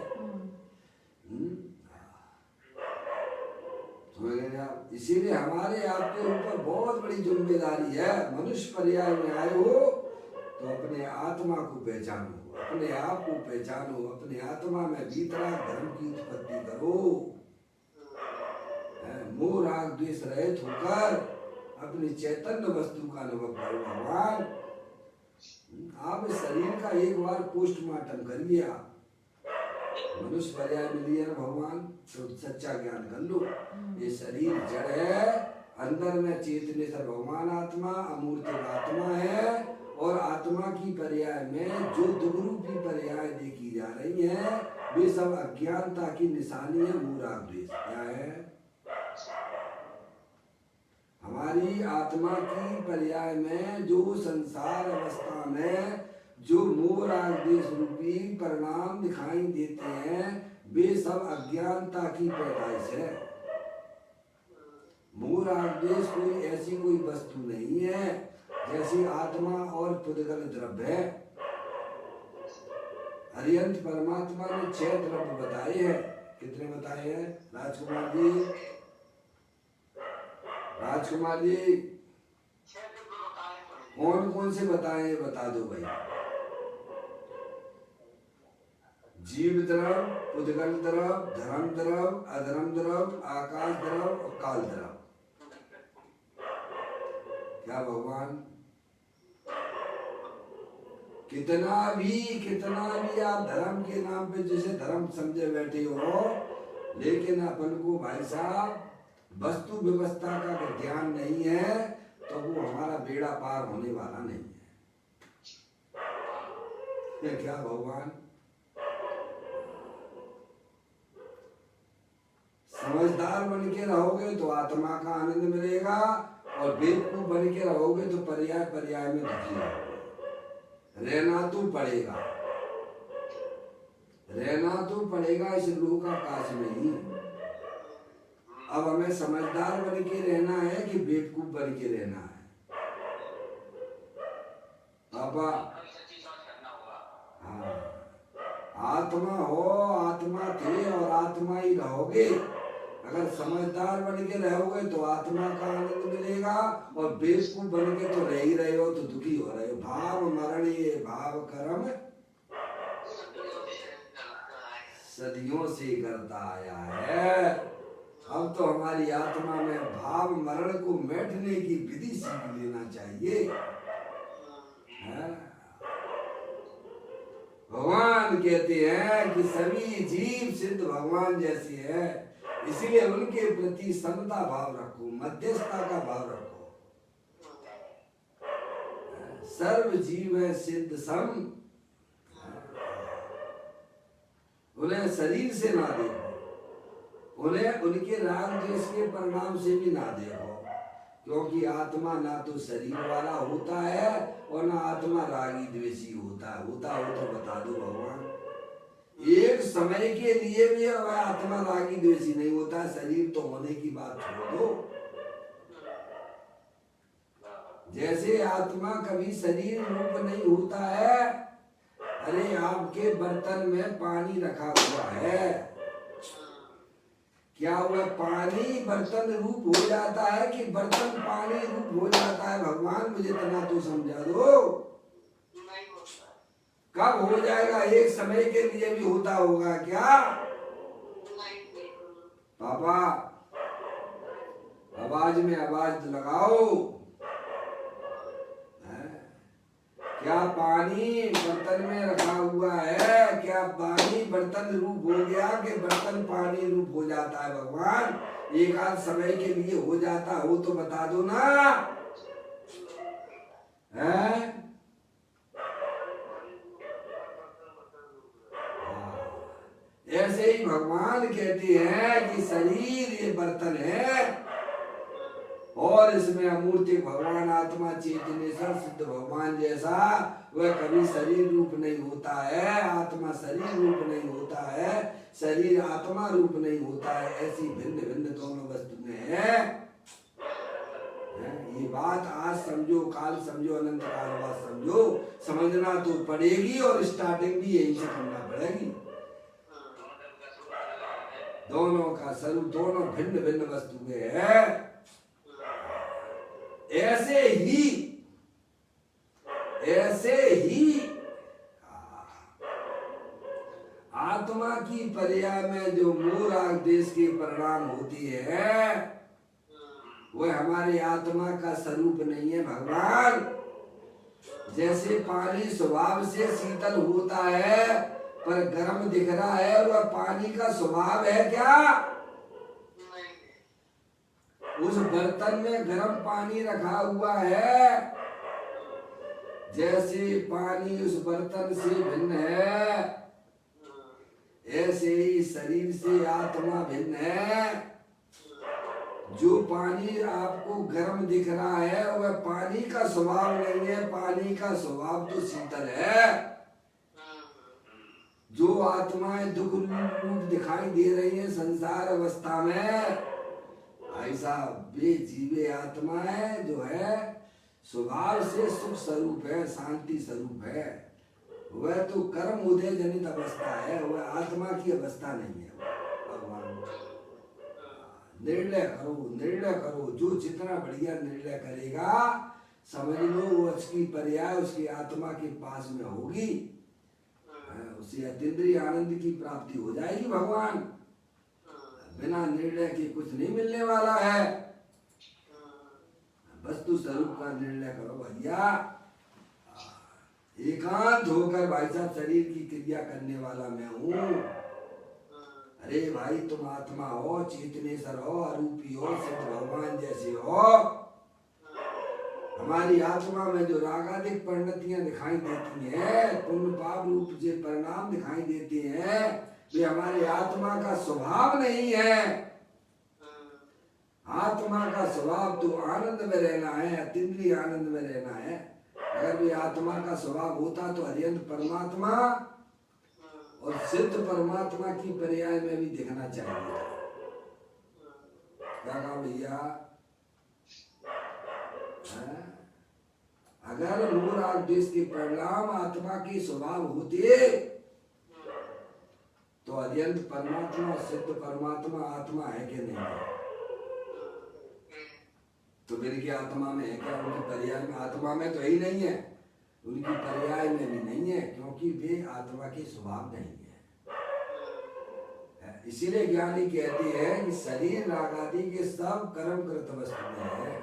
इसीलिए हमारे आपके ऊपर बहुत बड़ी जिम्मेदारी है। मनुष्य पर्याय में आए हो तो अपने आत्मा को पहचानो, अपने आप को पहचानो, अपने आत्मा में वीतराग धर्म की उत्पत्ति करो। मोह राग द्वेष रहित होकर अपनी चैतन्य वस्तु का अनुभव करो। भगवान आप इस शरीर का एक बार पोस्टमार्टम करिए। आप मनुष्य पर्याय में लिए ना भगवान तो सच्चा ज्ञान कर लो। ये शरीर जड़ है, अंदर में चेतनेश्वर भगवान आत्मा अमूर्त आत्मा है, और आत्मा की पर्याय में जो दुगरूपी पर्याय देखी जा रही है वे सब अज्ञानता की निशानी है। मोह राग द्वेष क्या है? हमारी आत्मा की पर्याय में जो संसार अवस्था में जो मोह राग द्वेष रूपी परिणाम दिखाई देते हैं वे सब अज्ञानता की पैदाइश है। मोह राग द्वेष कोई ऐसी कोई वस्तु नहीं है जैसी आत्मा और पुद्गल द्रव्य है। हरियंत परमात्मा ने 6 द्रव्य बताए हैं। कितने बताए हैं राजकुमार जी? राजकुमार जी कौन कौन से बताए बता दो भाई। जीव द्रव, पुद्गल द्रव, धर्म द्रव, अधर्म द्रव, आकाश द्रव और काल द्रव। क्या भगवान कितना भी आप धर्म के नाम पे जैसे धर्म समझे बैठे हो, लेकिन अपन को भाई साहब वस्तु व्यवस्था का अगर ज्ञान नहीं है तो वो हमारा बेड़ा पार होने वाला नहीं है। क्या भगवान समझदार बन के रहोगे तो आत्मा का आनंद मिलेगा, और बेवकूफ बन के रहोगे तो पर्याय पर्याय में दुखी रहोगे। रहना तो पड़ेगा इस लोक आकाश में ही। अब हमें समझदार बन के रहना है कि बेवकूफ बन के रहना है? पापा हाँ आत्मा हो, आत्मा थे और आत्मा ही रहोगे। अगर समझदार बन के रहोगे तो आत्मा का आनंद मिलेगा, और बेवकूफ बन के तो रह ही रहे हो तो दुखी हो रहे हो। भाव मरण ये भाव कर्म सदियों से करता आया है। अब तो हमारी आत्मा में भाव मरण को मिटने की विधि सीख लेना चाहिए। भगवान कहते हैं कि सभी जीव सिद्ध भगवान जैसे हैं, इसलिए उनके प्रति समता भाव रखो, मध्यस्थता का भाव रखो। सर्व जीव है सिद्ध सम, उन्हें शरीर से ना देखो, उन्हें उनके राग द्वेष के परिणाम से भी ना देखो, क्योंकि आत्मा ना तो शरीर वाला होता है और ना आत्मा रागी द्वेषी होता है। होता हो तो बता दो भगवान। एक समय के लिए भी वह आत्मा रागी द्वेषी नहीं होता। शरीर तो होने की बात छोड़ दो। जैसे आत्मा कभी शरीर रूप नहीं होता है। अरे आपके बर्तन में पानी रखा हुआ है, क्या हुआ? पानी बर्तन रूप हो जाता है कि बर्तन पानी रूप हो जाता है? भगवान मुझे इतना तो समझा दो। कब हो जाएगा? एक समय के लिए भी होता होगा क्या? पापा आवाज में आवाज लगाओ। क्या पानी बर्तन में रखा हुआ है? क्या पानी बर्तन रूप हो गया कि बर्तन पानी रूप हो जाता है? भगवान एक आध समय के लिए हो जाता हो तो बता दो ना। है? ऐसे ही भगवान कहते हैं कि शरीर ये बर्तन है और इसमें अमूर्तिक भगवान आत्मा चेतनेश्वर सिद्ध भगवान जैसा वह कभी शरीर रूप नहीं होता है। आत्मा शरीर रूप नहीं होता है, शरीर आत्मा रूप नहीं होता है। ऐसी भिन्न भिन्न दोनों वस्तुएं हैं। ये बात आज समझो, काल समझो, अनंत काल बाद समझो। समझना तो पड़ेगी और स्टार्टिंग भी यही से करना पड़ेगी। दोनों का स्वरूप, दोनों भिन्न भिन्न वस्तुएं हैं। ऐसे ही आत्मा की पर्याय में जो मोह राग देश के परिणाम होती है वह हमारे आत्मा का स्वरूप नहीं है। भगवान जैसे पानी स्वभाव से शीतल होता है पर गर्म दिख रहा है, वह पानी का स्वभाव है क्या? उस बर्तन में गर्म पानी रखा हुआ है, जैसे पानी उस बर्तन से भिन्न है, ऐसे ही शरीर से आत्मा भिन्न है। जो पानी आपको गर्म दिख रहा है वह पानी का स्वभाव नहीं है, पानी का स्वभाव तो शीतल है। जो आत्माएं दुख रूप दिखाई दे रही है संसार अवस्था में, ऐसा बेजीवे आत्माएं जो है स्वभाव से सुख स्वरूप है, शांति स्वरूप है। वह तो कर्म उदय जनित अवस्था है, वह आत्मा की अवस्था नहीं है। भगवान निर्णय करो, निर्णय करो। जो जितना बढ़िया निर्णय करेगा समझ लो वो उसकी पर्याय उसकी आत्मा के पास में होगी, उसे अतीन्द्रिय आनंद की प्राप्ति हो जाएगी। भगवान बिना निर्णय के कुछ नहीं मिलने वाला है। वस्तु स्वरूप का निर्णय करो भैया। एकांत होकर भाई साहब शरीर की क्रिया करने वाला मैं हूँ। अरे भाई तुम आत्मा हो, चेतनेश्वर हो, अरूपी हो, सिद्ध भगवान जैसे हो। हमारी आत्मा में जो रागादिक परिणतियां दिखाई देती हैं, पुण्य पाप रूप से परिणाम दिखाई देते हैं, वे हमारे आत्मा का स्वभाव नहीं है। आत्मा का स्वभाव तो आनंद में रहना है, अतीन्द्रिय आनंद में रहना है। अगर भी आत्मा का स्वभाव होता तो अत्यंत परमात्मा और सिद्ध परमात्मा की पर्याय में भी दिखना चाहिए। क्या कहा भैया? अगर मोह राग द्वेष के परिणाम आत्मा के स्वभाव होते तो अत्यंत परमात्मा सिद्ध परमात्मा आत्मा है कि नहीं है? तो मेरी की आत्मा में है क्या? उनकी पर्याय में आत्मा में तो ही नहीं है, उनकी पर्याय में भी नहीं है, क्योंकि वे आत्मा के स्वभाव नहीं है। इसीलिए ज्ञानी कहती है कि शरीर राग आदि के सब कर्म कृत वस्तु में है।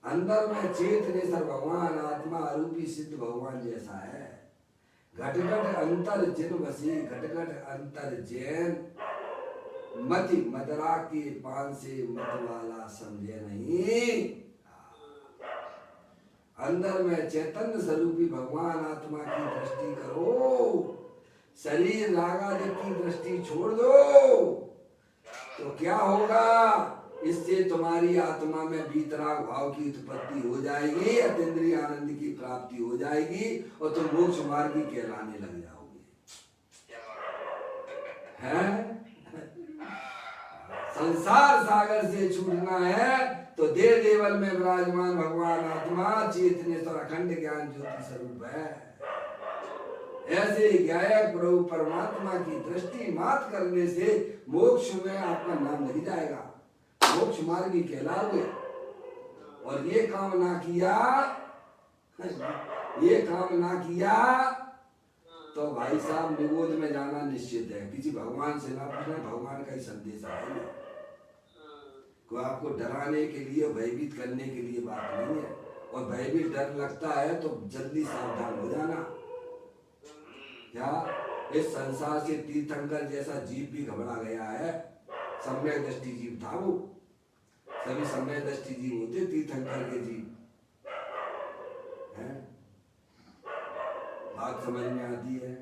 अंदर में चेतनेश्वर भगवान आत्मा अरूपी सिद्ध भगवान जैसा है। घट घट अंतर जिन वसी, घट घट अंतर जैन, मति मदरा के पान से मत वाला समझे नहीं। अंदर में चैतन्य स्वरूपी भगवान आत्मा की दृष्टि करो, शरीर रागादि की दृष्टि छोड़ दो, तो क्या होगा? इससे तुम्हारी आत्मा में वीतराग भाव की उत्पत्ति हो जाएगी, अतीन्द्रिय आनंद की प्राप्ति हो जाएगी और तुम मोक्ष मार्गी कहलाने लग जाओगे। हैं? संसार सागर से छूटना है तो देव देवल में विराजमान भगवान आत्मा चेतनेश्वर अखंड ज्ञान ज्योति स्वरूप है। ऐसे गायक प्रभु परमात्मा की दृष्टि मात करने से मोक्ष में आपका नाम लग जाएगा, मोक्ष मार्गी कहलाओगे। और ये काम ना किया तो भाई साहब निगोद में जाना निश्चित है। किसी भगवान से ना पूछना, भगवान का ही संदेश है, कोई आपको डराने के लिए भयभीत करने के लिए बात नहीं है। और भयभीत डर लगता है तो जल्दी सावधान हो जाना। क्या इस संसार से तीर्थंकर जैसा जीव भी घबरा गया है? सम्यक दृष्टि जीव था वो, सभी सम्यक दृष्टि जीव होते तीर्थंकर के जीव हैं। बात समझ में आती है?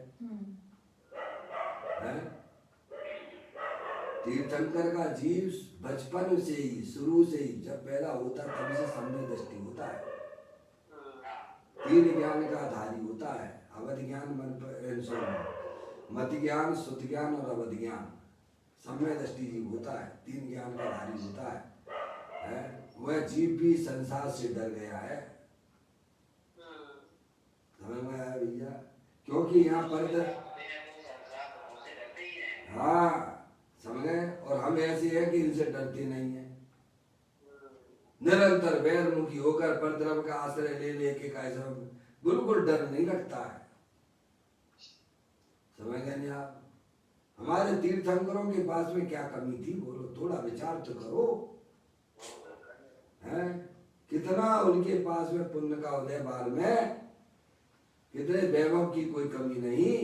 तीर्थंकर का जीव बचपन से ही, शुरू से ही, जब पैदा होता है तभी से सम्यक दृष्टि होता है, तीन ज्ञान का धारी होता है। अवध ज्ञान, मत ज्ञान, सुत ज्ञान और अवध ज्ञान। सम्यक दृष्टि जीव होता है, तीन ज्ञान का धारी होता है। वह जीव भी संसार से डर गया है। समझ में आया भैया? क्योंकि यहाँ पर हाँ समझे, और हम ऐसे हैं कि इनसे डरते नहीं है। निरंतर बैरमुखी होकर परद्रव का आश्रय ले लेके कैसा बिल्कुल डर नहीं लगता है। समझ गए नहीं आप? हमारे तीर्थंकरों के पास में क्या कमी थी बोलो? थोड़ा विचार तो करो। हैं? कितना उनके पास में पुण्य का उदय बाल में, कितने वैभव की कोई कमी नहीं।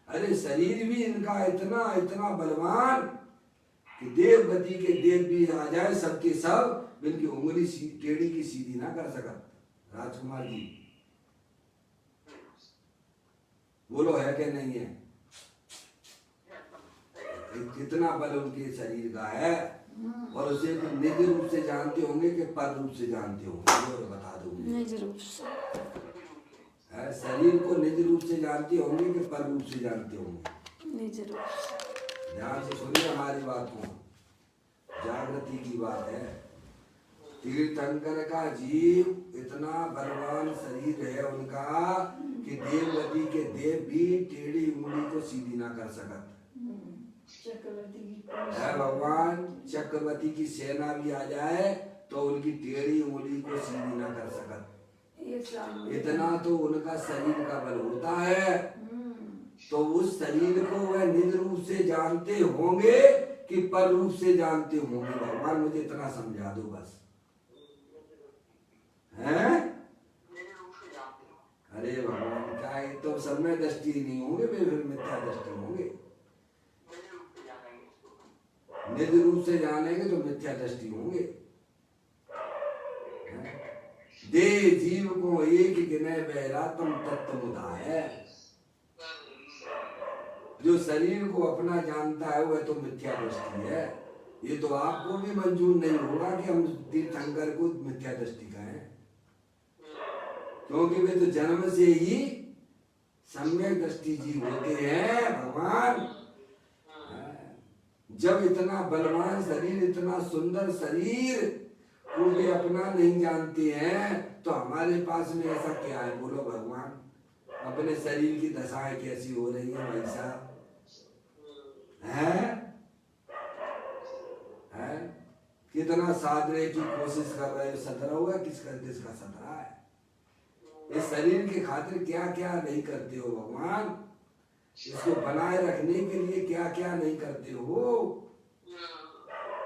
अरे शरीर भी इनका इतना इतना बलवान कि देवगति के देव भी आ जाए सबके सब, इनकी उंगली टेढ़ी की सीधी ना कर सकत। राजकुमार जी बोलो है कि नहीं है? कितना बल उनके शरीर का है। और उसे निज रूप से जानते होंगे कि पर रूप से जानते होंगे? और बता दो निज रूप से। शरीर को निज रूप से जानते होंगे कि पर रूप से जानते होंगे? निज रूप से। ध्यान से सुनिए हमारी बात को, जागृति की बात है। तीर्थंकर का जीव इतना बलवान शरीर है उनका कि देवगति के देव भी टेढ़ी उंगली को सीधी ना कर सकत। है भगवान चक्रवर्ती की सेना भी आ जाए तो उनकी टेढ़ी उंगली को सीधी ना कर सकत। इतना तो उनका शरीर का बल होता है। तो उस शरीर को वह निज रूप से जानते होंगे कि पर रूप से जानते होंगे? भगवान मुझे इतना समझा दो बस। हैं? अरे भगवान क्या है, तो समय दृष्टि नहीं होंगे, वे फिर मिथ्या दृष्टि होंगे। निज रूप से जानेंगे तो मिथ्या दृष्टि होंगे। दे जीव को एक गिने बैरातम तत्व मुदा है। जो शरीर को अपना जानता है वह तो मिथ्या दृष्टि है। ये तो आपको भी मंजूर नहीं होगा कि हम तीर्थंकर को मिथ्या दृष्टि कहें, क्योंकि वे तो जन्म से ही सम्यक दृष्टि जीव होते हैं। भगवान जब इतना बलवान शरीर, इतना सुंदर शरीर को भी अपना नहीं जानते हैं तो हमारे पास में ऐसा क्या है बोलो भगवान? अपने शरीर की दशाएं कैसी हो रही है भाई साहब? है? है? कितना साधने की कोशिश कर रहे हो, सदरा हुआ किसका सदरा है? इस शरीर के खातिर क्या क्या नहीं करते हो भगवान, इसको बनाए रखने के लिए क्या क्या नहीं करते हो।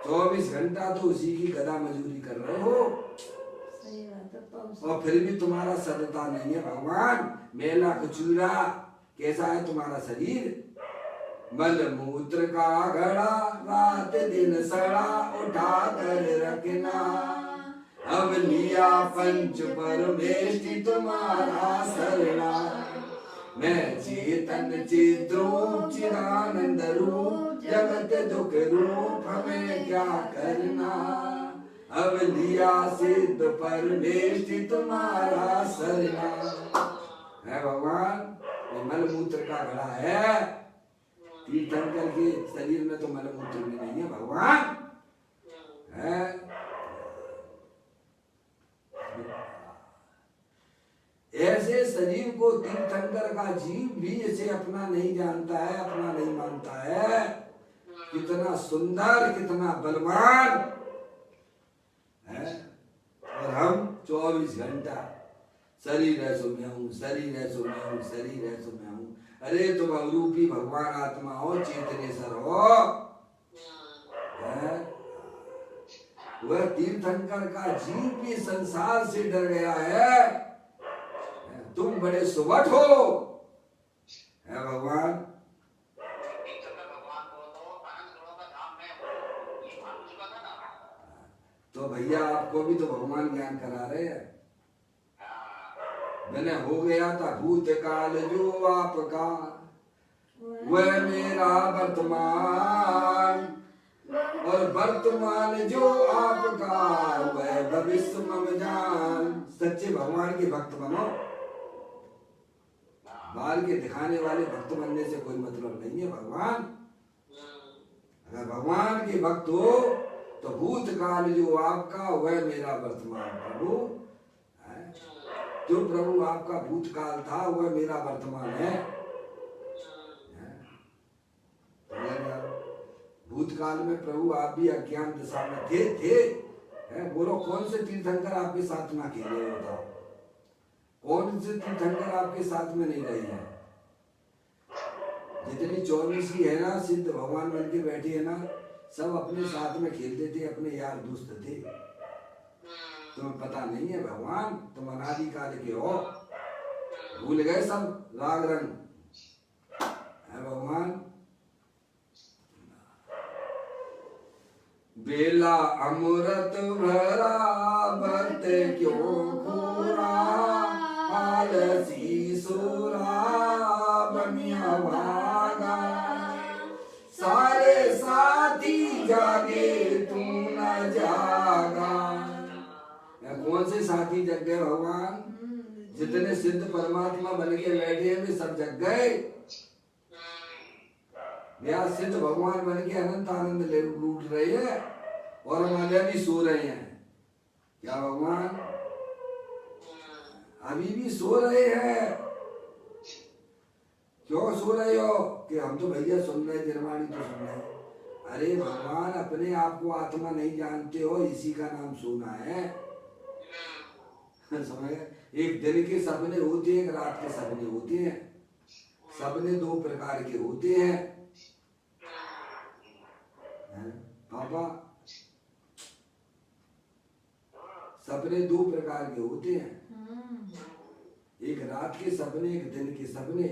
24 घंटा तो उसी की गधा मजूरी कर रहे हो, सही बात है। और फिर भी तुम्हारा सदता नहीं है भगवान। मेला कुचूरा कैसा है तुम्हारा शरीर, मल मूत्र का घड़ा रात दिन सड़ा उठा कर रखना, अब लिया पंच परमेष्टि तुम्हारा सरना। मैं चेतन चिद्रूप चिदानंद रूप जगत दुख रूप हमें क्या करना, अब लिया सिद्ध परमेष्टि तुम्हारा सरना। है भगवान, ये मल मूत्र का घड़ा है, तीर्थंकर के शरीर में तो मल मूत्र भी नहीं है भगवान। है ऐसे शरीर को तीर्थंकर का जीव भी इसे अपना नहीं जानता है, अपना नहीं मानता है। कितना सुंदर, कितना बलवान है, और हम 24 घंटा शरीर है सो मैं हूँ, शरीर है सो मैं हूँ, शरीर है सो मैं हूँ। अरे तुम अवरूपी भगवान आत्मा हो, चेतनेश्वर हो। वह तीर्थंकर का जीव भी संसार से डर गया है, तुम बड़े सुबट हो। है भगवान, तो भैया आपको भी तो भगवान ज्ञान करा रहे हैं। मैंने हो गया था भूतकाल जो आपका, वह मेरा वर्तमान, और वर्तमान जो आपका वह भविष्य मम जान। सच्चे भगवान के भक्त बनो, बाहर के दिखाने वाले भक्त बनने से कोई मतलब नहीं है भगवान। अगर भगवान के भक्त हो तो भूतकाल जो आपका वह मेरा वर्तमान। प्रभु जो प्रभु आपका भूतकाल था वह मेरा वर्तमान है। भूतकाल में प्रभु आप भी अज्ञान दशा में थे। बोलो कौन से तीर्थंकर आपके साथ में अकेले होता, कौन से तीर्थंकर आपके साथ में नहीं रहे हैं। जितनी 24 ही है ना सिद्ध भगवान बन के बैठे है ना, सब अपने साथ में खेलते थे, अपने यार दोस्त थे। तुम्हें पता नहीं है भगवान, तुम अनादि काल के हो, भूल गए सब राग रंग। है भगवान, बेला अमृत भरा भक्त क्यों खोरा, आलसी सोरा बनिया भागा, सारे साथी जागे तू न जागा। कौन से साथी जग गए भगवान? जितने सिद्ध परमात्मा बन के बैठे हैं वे सब जग गए। व्यास सिद्ध भगवान बन के अनंत आनंद ले लूट रहे हैं और हमारे अभी सो रहे हैं। क्या भगवान अभी भी सो रहे हैं? क्यों सो रहे हो? कि हम तो भैया सुन रहे, निर्वाणी तो सुन रहे। अरे भगवान, अपने आप को आत्मा नहीं जानते हो, इसी का नाम सोना है। समझ गए? एक दिन के सपने होते हैं, एक रात के सपने होते हैं। सपने दो प्रकार के होते हैं पापा, सपने दो प्रकार के होते हैं, एक रात के सपने, एक दिन के सपने।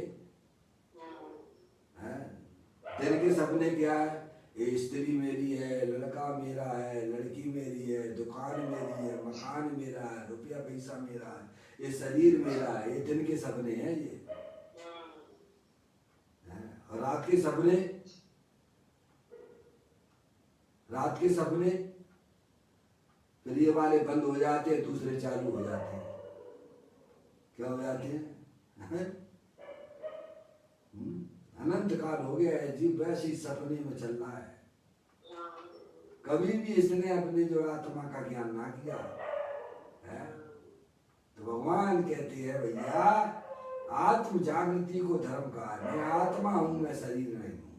दिन के सपने क्या है? ये स्त्री मेरी है, लड़का मेरा है, लड़की मेरी है, दुकान मेरी है, मकान मेरा है, रुपया पैसा मेरा है, ये शरीर मेरा है। ये दिन के सपने हैं ये। और रात के सपने, रात के सपने फिर ये वाले बंद हो जाते हैं, दूसरे चालू हो जाते हैं। क्या हो जाते हैं? अनंत काल हो गया है जीव वैसे ही सपने में चल रहा है। कभी भी इसने अपने जो आत्मा का ज्ञान ना किया है। तो भगवान कहते हैं भैया, आत्म जागृति को धर्म कहा। मैं आत्मा हूं, मैं शरीर नहीं हूं।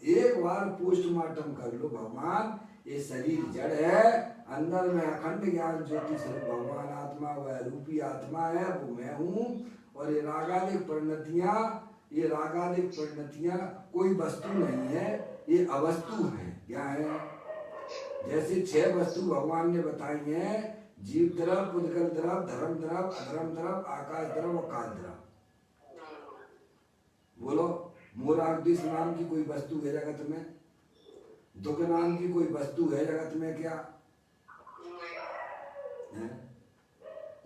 एक बार पोस्टमार्टम कर लो भगवान, ये शरीर जड़ है, अंदर में अखंड ज्ञान ज्योति स्वरूप भगवान आत्मा, वह रूपी आत्मा है, वो मैं हूँ। और ये रागादिक परिणतियां कोई वस्तु नहीं है, ये अवस्तु है। क्या है? जैसे 6 वस्तु भगवान ने बताई हैं, जीव द्रव, पुद्गल द्रव, धर्म द्रव, अधर्म द्रव, आकाश द्रव और काल द्रव। बोलो, मोराग्दिश नाम की कोई वस्तु है जगत में? दुख नाम की कोई वस्तु है जगत में क्या है?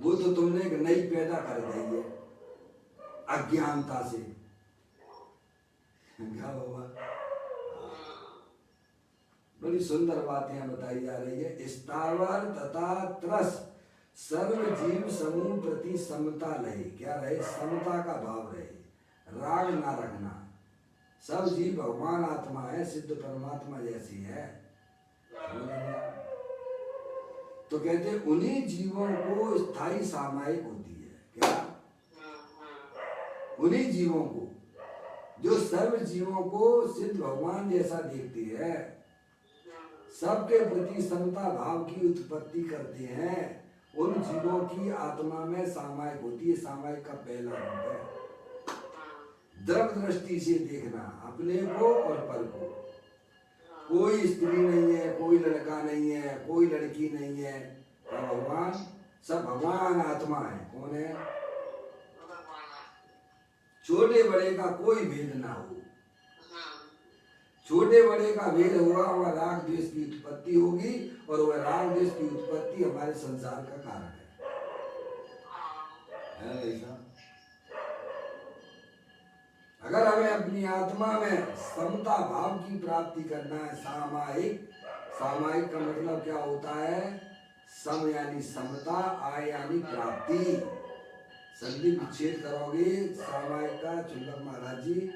वो तो तुमने एक नई पैदा कर दी है अज्ञानता से। क्या होगा? बड़ी सुंदर बातें बताई जा रही है। स्थावर तथा त्रस सर्व जीव समूह प्रति समता रहे। क्या रहे? समता का भाव रहे, राग ना रखना। सब जीव भगवान आत्मा है, सिद्ध परमात्मा जैसी है। तो कहते उन्हीं जीवों को स्थायी सामायिक होती है। क्या? उन्हीं जीवों को जो सर्व जीवों को सिद्ध भगवान जैसा देखती है, सबके प्रति समता भाव की उत्पत्ति करते हैं, उन जीवों की आत्मा में सामायिक होती है। सामायिक का पहला रूप है द्रव दृष्टि से देखना अपने को और पर को। कोई स्त्री नहीं है, कोई लड़का नहीं है, कोई लड़की नहीं है, भगवान, सब भगवान आत्मा है। कौन है? छोटे बड़े का कोई भेद ना हो। छोटे बड़े का भेद हुआ, वह राग द्वेष की उत्पत्ति होगी, और वह राग द्वेष की उत्पत्ति हमारे संसार का कारण है ऐसा। अगर हमें अपनी आत्मा में समता भाव की प्राप्ति करना है, सामायिक का मतलब क्या होता है? सम यानी समता, आय यानी प्राप्ति। संधि विच्छेद करोगे सामायिक का, चुल्लक महाराज जी।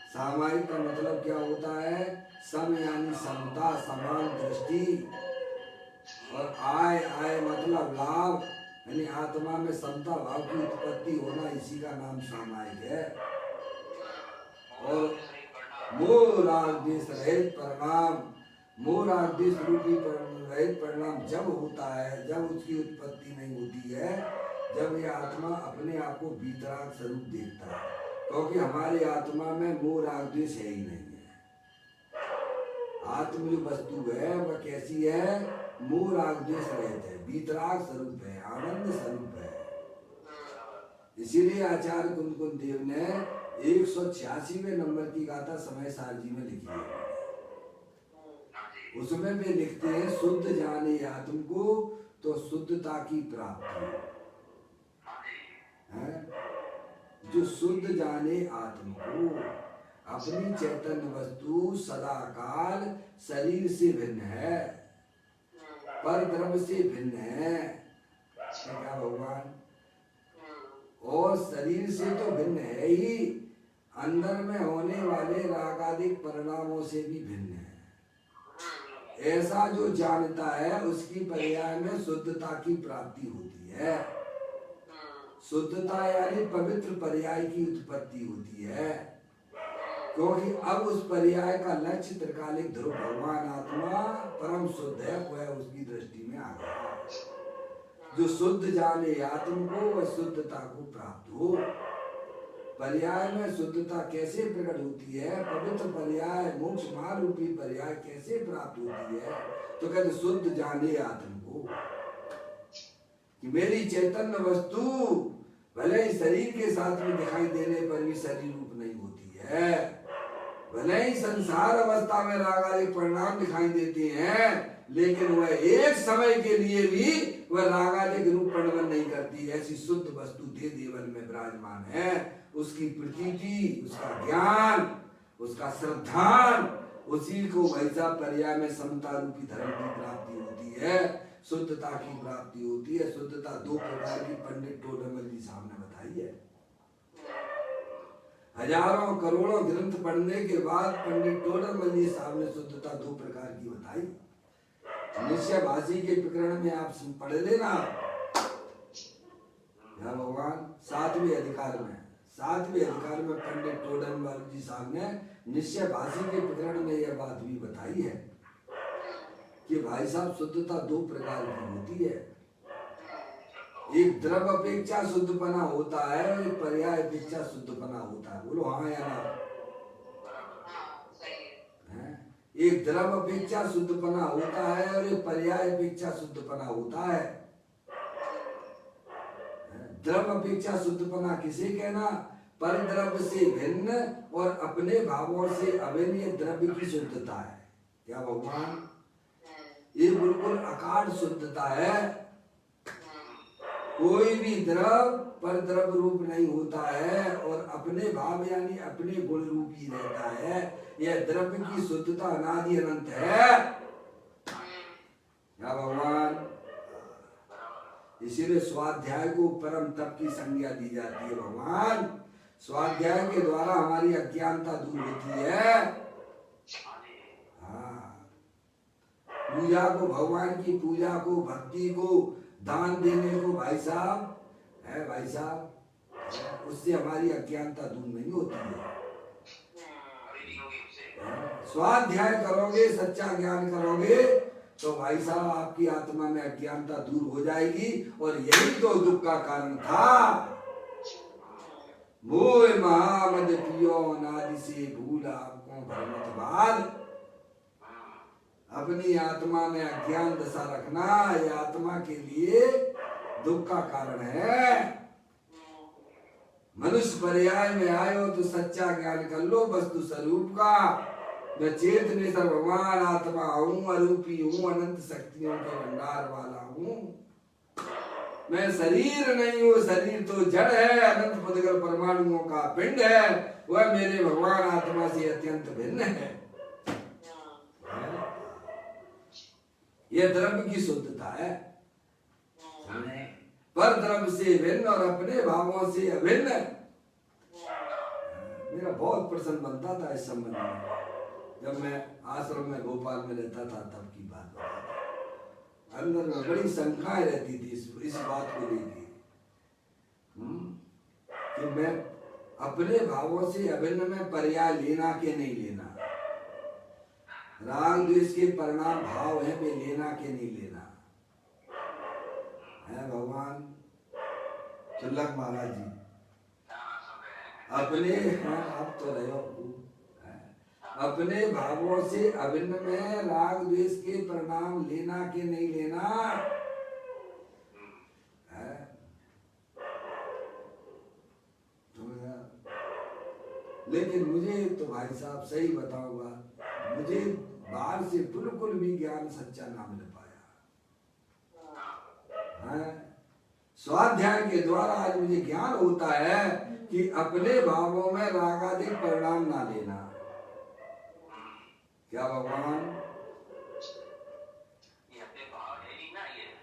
सामायिक का मतलब क्या होता है? सम यानी समता, समान दृष्टि। और आय मतलब लाभ, यानी आत्मा में समता भाव की उत्पत्ति होना, इसी का नाम सामायिक है। और मोह राग द्वेष रहित परिणाम, मोह राग द्वेष रूपी रहित परिणाम जब होता है, जब उसकी उत्पत्ति नहीं होती है, जब यह आत्मा अपने आप को वीतराग स्वरूप देखता है। क्योंकि हमारी आत्मा में मोह राग द्वेष है ही नहीं है। आत्म जो वस्तु है वह कैसी है? मोह राग द्वेष रहित है, वीतराग स्वरूप है, आनंद स्वरूप है। इसीलिए आचार्य कुंद देव ने 186वें नंबर की गाथा समय सार जी में लिखी है। उसमें वे लिखते हैं, शुद्ध जाने आत्म को तो शुद्धता की प्राप्ति है। जो शुद्ध जाने आत्म को, अपनी चैतन्य वस्तु सदाकाल शरीर से भिन्न है, पर द्रव्य से भिन्न है। क्या भगवान? और शरीर से तो भिन्न है ही, अंदर में होने वाले रागादिक परिणामों से भी भिन्न है। ऐसा जो जानता है उसकी पर्याय में शुद्धता की प्राप्ति होती है। शुद्धता यानी पवित्र पर्याय की उत्पत्ति होती है, क्योंकि अब उस पर्याय का लक्ष्य त्रिकालिक ध्रुव भगवान आत्मा परम शुद्ध है, वह उसकी दृष्टि में आ गया। जो शुद्ध जाने आत्म को, वह शुद्धता को प्राप्त हो। पर्याय में शुद्धता कैसे प्रकट होती है? पवित्र पर्याय, मोक्ष मार्ग रूपी पर्याय कैसे प्राप्त होती है? तो कहते शुद्ध जाने आत्म को, कि मेरी चैतन्य वस्तु भले ही शरीर के साथ में दिखाई देने पर भी शरीर रूप नहीं होती है, भले ही संसार अवस्था में रागादिक परिणाम दिखाई देते हैं, लेकिन वह एक समय के लिए भी वह रागादिक रूप परिणमन नहीं करती। ऐसी शुद्ध वस्तु दे देवन में विराजमान है। उसकी प्रतीति, उसका ज्ञान, उसका श्रद्धान, उसी को वैसा पर्याय में समता रूपी धर्म की प्राप्ति होती है, शुद्धता की प्राप्ति होती है। शुद्धता 2 प्रकार की पंडित टोडरमल जी साहब ने बताई है। हजारों करोड़ों ग्रंथ पढ़ने के बाद पंडित टोडरमल जी साहब ने शुद्धता 2 प्रकार की बताई। निश्चय भाषी के प्रकरण में आप पढ़ लेना, भगवान 7वें अधिकार में सातवें अधिकार में पंडित टोडरमल जी साहब ने निश्चय भाषी के प्रकरण में यह बात भी बताई है कि भाई साहब शुद्धता दो प्रकार की होती है। एक द्रव अपेक्षा शुद्धपना होता है और एक पर्याय अपेक्षा शुद्धपना होता है। बोलो हाँ या ना? एक द्रव अपेक्षा शुद्धपना होता है और एक पर्याय अपेक्षा शुद्धपना होता है। द्रव अपेक्षा शुद्धपना किसे कहना? पर द्रव्य से भिन्न और अपने भावों से अभिन्न ये द्रव्य की शुद्धता है। क्या भगवान? ये बिल्कुल अकाट शुद्धता है। कोई भी द्रव पर द्रव रूप नहीं होता है और अपने भाव यानी अपने गुण रूप ही रहता है। यह द्रव्य की शुद्धता अनादि अनंत है। क्या भगवान? इसीलिए स्वाध्याय को परम तप की संज्ञा दी जाती है। भगवान, स्वाध्याय के द्वारा हमारी अज्ञानता दूर होती है। हाँ, पूजा को, भगवान की पूजा को, भक्ति को, दान देने को भाई साहब है, भाई साहब, उससे हमारी अज्ञानता दूर नहीं होती है। स्वाध्याय करोगे, सच्चा ज्ञान करोगे तो भाई साहब आपकी आत्मा में अज्ञानता दूर हो जाएगी। और यही तो दुख का कारण था। मोह महामद पियो अनादि से भूल आपको भ्रमत बाद। अपनी आत्मा में अज्ञान दशा रखना ये आत्मा के लिए दुख का कारण है। मनुष्य पर्याय में आए हो तो सच्चा ज्ञान कर लो वस्तु स्वरूप का। मैं चेतनेश्वर भगवान आत्मा हूँ, अरूपी हूँ, अनंत शक्तियों के भंडार वाला हूँ। मैं शरीर नहीं हूँ, शरीर तो जड़ है, अनंत पुद्गल परमाणुओं का पिंड है। वह मेरे भगवान आत्मा से अत्यंत भिन्न है। यह द्रव्य की शुद्धता है। पर द्रव्य से भिन्न और अपने भावों से अभिन्न। मेरा बहुत प्रसन्न बनता था इस संबंध में। जब मैं आश्रम में भोपाल में रहता था तब की बात बताता। अंदर में बड़ी शंकाएं रहती थी इस बात को लेके कि मैं अपने भावों से अभिन्न में पर्याय लेना के नहीं लेना। राग द्वेष के परिणाम भाव है, वे लेना के नहीं लेना है। भगवान चुल्लक महाराज जी अपने, आप तो रहे हो, अपने भावों से अभिन्न में राग द्वेष के परिणाम लेना के नहीं लेना है। लेकिन मुझे तो भाई साहब सही बताऊंगा, मुझे बाहर से बिल्कुल भी ज्ञान सच्चा ना मिल पाया है। स्वाध्याय के द्वारा आज मुझे ज्ञान होता है कि अपने भावों में रागादिक परिणाम ना लेना। क्या भगवान?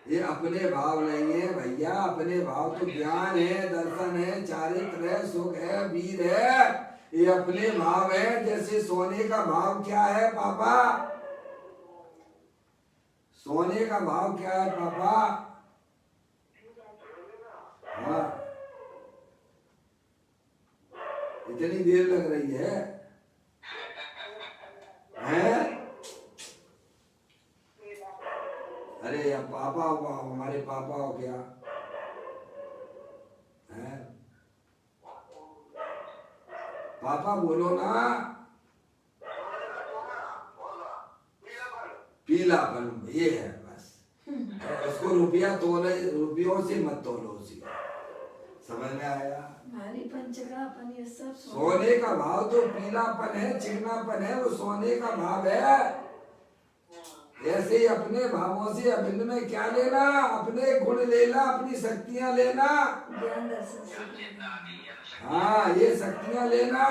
ये अपने भाव नहीं है भैया। अपने भाव तो ज्ञान है, दर्शन है, चारित्र है, सुख है, वीर है। ये अपने भाव है। जैसे सोने का भाव क्या है पापा? सोने का भाव क्या है पापा? हाँ, इतनी देर लग रही है हैं? अरे या पापा हुआ, हमारे पापा हो क्या है? पापा बोलो ना। पीलापन ये है बस। उसको रुपया तोले, रुपयों से मत तोलो उसी। समझ में आया? पंचगापन ये सब सोने का भाव तो पीलापन है, चिकनापन है, वो सोने का भाव है। ऐसे ही अपने भावों से अभिन्न में क्या लेना? अपने गुण लेना, अपनी शक्तियां लेना। ज्ञान दर्शन। हाँ, ये शक्तियां लेना।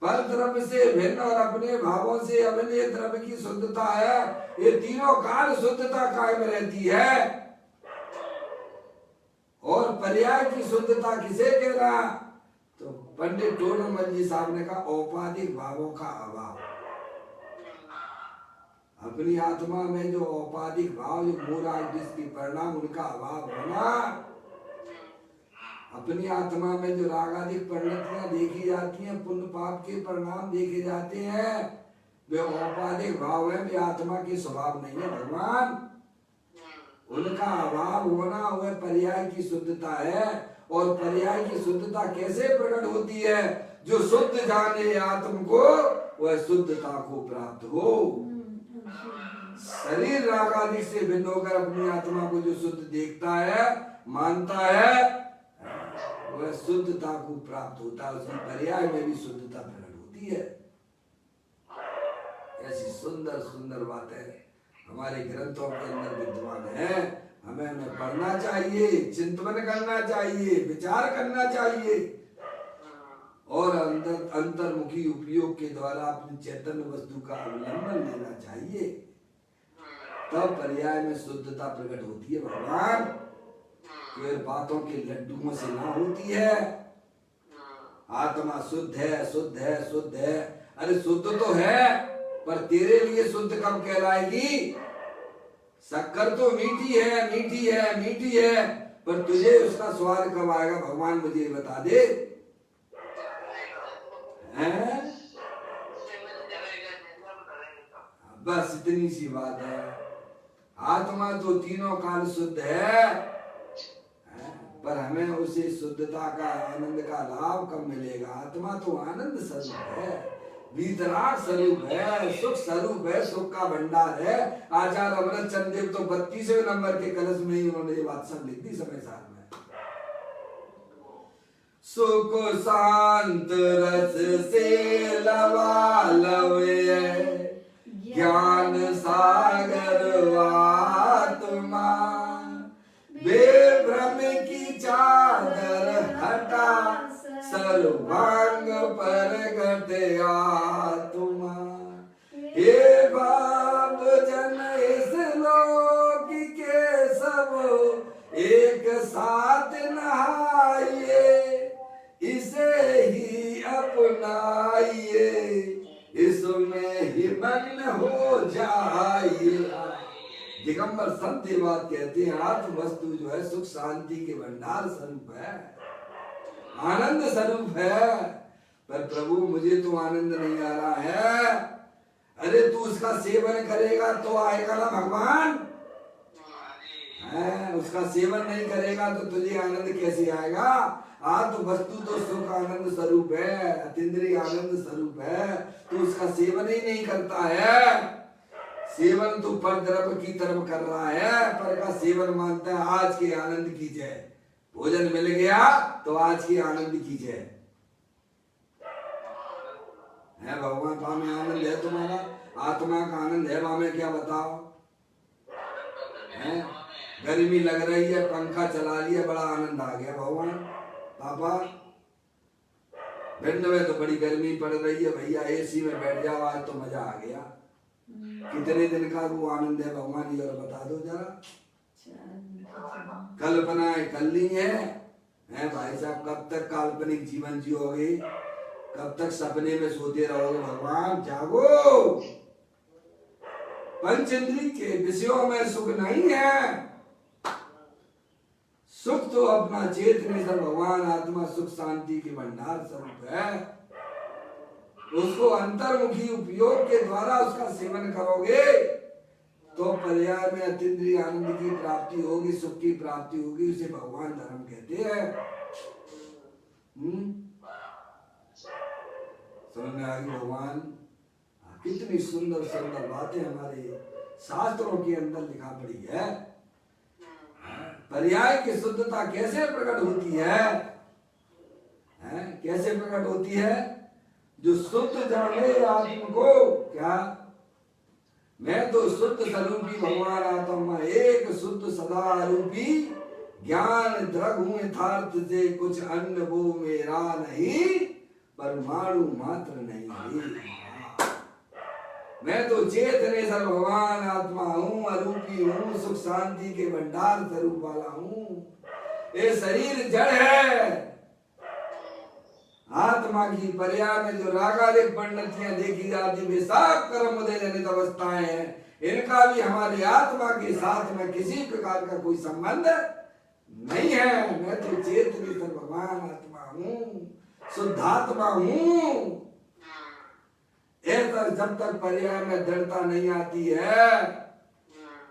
पर द्रव्य से भिन्न और अपने भावों से अभिन्न द्रव्य की शुद्धता है। ये तीनों काल शुद्धता कायम रहती है। और पर्याय की शुद्धता किसे कहना? तो पंडित टोडरमल जी साहब ने कहा औपाधिक भावों का अभाव। अपनी आत्मा में जो औपाधिक भाव, जो मोह राग द्वेष के परिणाम, उनका अभाव होना अपनी आत्मा में जो रागादिक परिणतियां देखी जाती हैं, पुण्य पाप के परिणाम देखे जाते हैं, वे औपाधिक भाव है, वे आत्मा के स्वभाव नहीं है भगवान। उनका अभाव होना वह पर्याय की शुद्धता है। और पर्याय की शुद्धता कैसे प्रकट होती है? जो शुद्ध जाने आत्म को वह शुद्धता को प्राप्त हो। शरीर रागादि से भिन्न होकर अपनी आत्मा को जो शुद्ध देखता है, मानता है, वह शुद्धता को प्राप्त होता है। उसकी पर्याय में भी शुद्धता प्रकट होती है। ऐसी सुंदर सुंदर बातें हमारे ग्रंथों के अंदर विद्यमान है। हमें उन्हें पढ़ना चाहिए, चिंतन करना चाहिए, विचार करना चाहिए और अंतर्मुखी उपयोग के द्वारा अपनी चैतन्य वस्तु का अवलंबन लेना चाहिए। तब पर्याय में शुद्धता प्रकट होती है भगवान। केवल बातों के लड्डुओं से ना होती है। आत्मा शुद्ध है, शुद्ध है, शुद्ध है। अरे शुद्ध तो है, पर तेरे लिए शुद्ध कब कहलाएगी? शक्कर तो मीठी है, मीठी है, मीठी है, पर तुझे उसका स्वाद कब आएगा भगवान मुझे बता दे। हैं? बस इतनी सी बात है। आत्मा तो तीनों काल शुद्ध है, पर हमें उसे शुद्धता का आनंद का लाभ कब मिलेगा? आत्मा तो आनंद स्वरूप है, वीतराग स्वरूप है, सुख स्वरूप है, सुख का भंडार है। आचार्य अमृत चंद देव तो 32वें नंबर के कलश में ही उन्होंने ये बात सब लिख दी समय साल में। सुख शांत रस से लवालवे, ज्ञान सागर आत्मा, बेभ्रम की चादर हटा, सर्वांग प्रगट आत्मा। हे बाप जन इस लोक के सब एक साथ नहाइए, इसे ही अपनाइए, इसमें ही मग्न हो जाइए। दिगंबर संत ये बात कहते हैं, आत्म वस्तु जो है सुख शांति के भंडार स्वरूप है, आनंद स्वरूप है। पर प्रभु मुझे तो आनंद नहीं आ रहा है। अरे तू उसका सेवन करेगा तो आएगा ना भगवान। है उसका सेवन नहीं करेगा तो तुझे आनंद कैसे आएगा? आत्म वस्तु तो सुख आनंद स्वरूप है, अतीन्द्रिय आनंद स्वरूप है। तू उसका सेवन ही नहीं करता है। सेवन तो पर द्रव्य की तरफ कर रहा है, पर का सेवन मानता है आज के आनंद की जय। भोजन मिल गया तो आज की आनंद की जय है। भगवान पा में आनंद है तुम्हारा, आत्मा का आनंद है। में क्या बताओ है? गर्मी लग रही है, पंखा चला लिया, बड़ा आनंद आ गया। भगवान पापा भिंड में तो बड़ी गर्मी पड़ रही है, भैया एसी में बैठ जाओ, आज तो मजा आ गया। कितने दिन का वो आनंद है भगवान, ये और बता दो जरा। कल्पनाएं कर ली है भाई साहब, कब तक काल्पनिक जीवन जियोगे? कब तक सपने में सोते रहोगे? भगवान जागो। पंचेंद्रिय के विषयों में सुख नहीं है। सुख तो अपना चेतन सर भगवान आत्मा सुख शांति के भंडार स्वरूप है। उसको अंतर्मुखी उपयोग के द्वारा उसका सेवन करोगे तो पर्याय में अतीन्द्रिय आनंद की प्राप्ति होगी, सुख की प्राप्ति होगी। उसे भगवान धर्म कहते हैं। समझ में आ गई भगवान? कितनी सुंदर सुंदर बातें हमारे शास्त्रों के अंदर लिखा पड़ी है। पर्याय की शुद्धता कैसे प्रकट होती है? कैसे प्रकट होती है? जो शुद्ध जाने आत्म को, क्या मैं तो शुद्ध स्वरूपी भगवान आत्मा, एक शुद्ध सदा रूपी ज्ञान द्रग हूं यथार्थ से, कुछ अन्य वो मेरा नहीं, परमाणु मात्र नहीं। मैं तो चेतनेश्वर भगवान आत्मा हूँ, अरूपी हूँ, सुख शांति के भंडार स्वरूप वाला हूँ। ये शरीर जड़ है। आत्मा की पर्याय में जो रागादिक परिणतियां देखी जाती वे सब कर्म उदय जनित अवस्थाएं हैं। इनका भी हमारी आत्मा के साथ में किसी प्रकार का कोई संबंध नहीं है। मैं तो चेतनी तो भगवान आत्मा हूँ, शुद्धात्मा हूँ। ऐसा जब तक पर्याय में दृढ़ता नहीं आती है,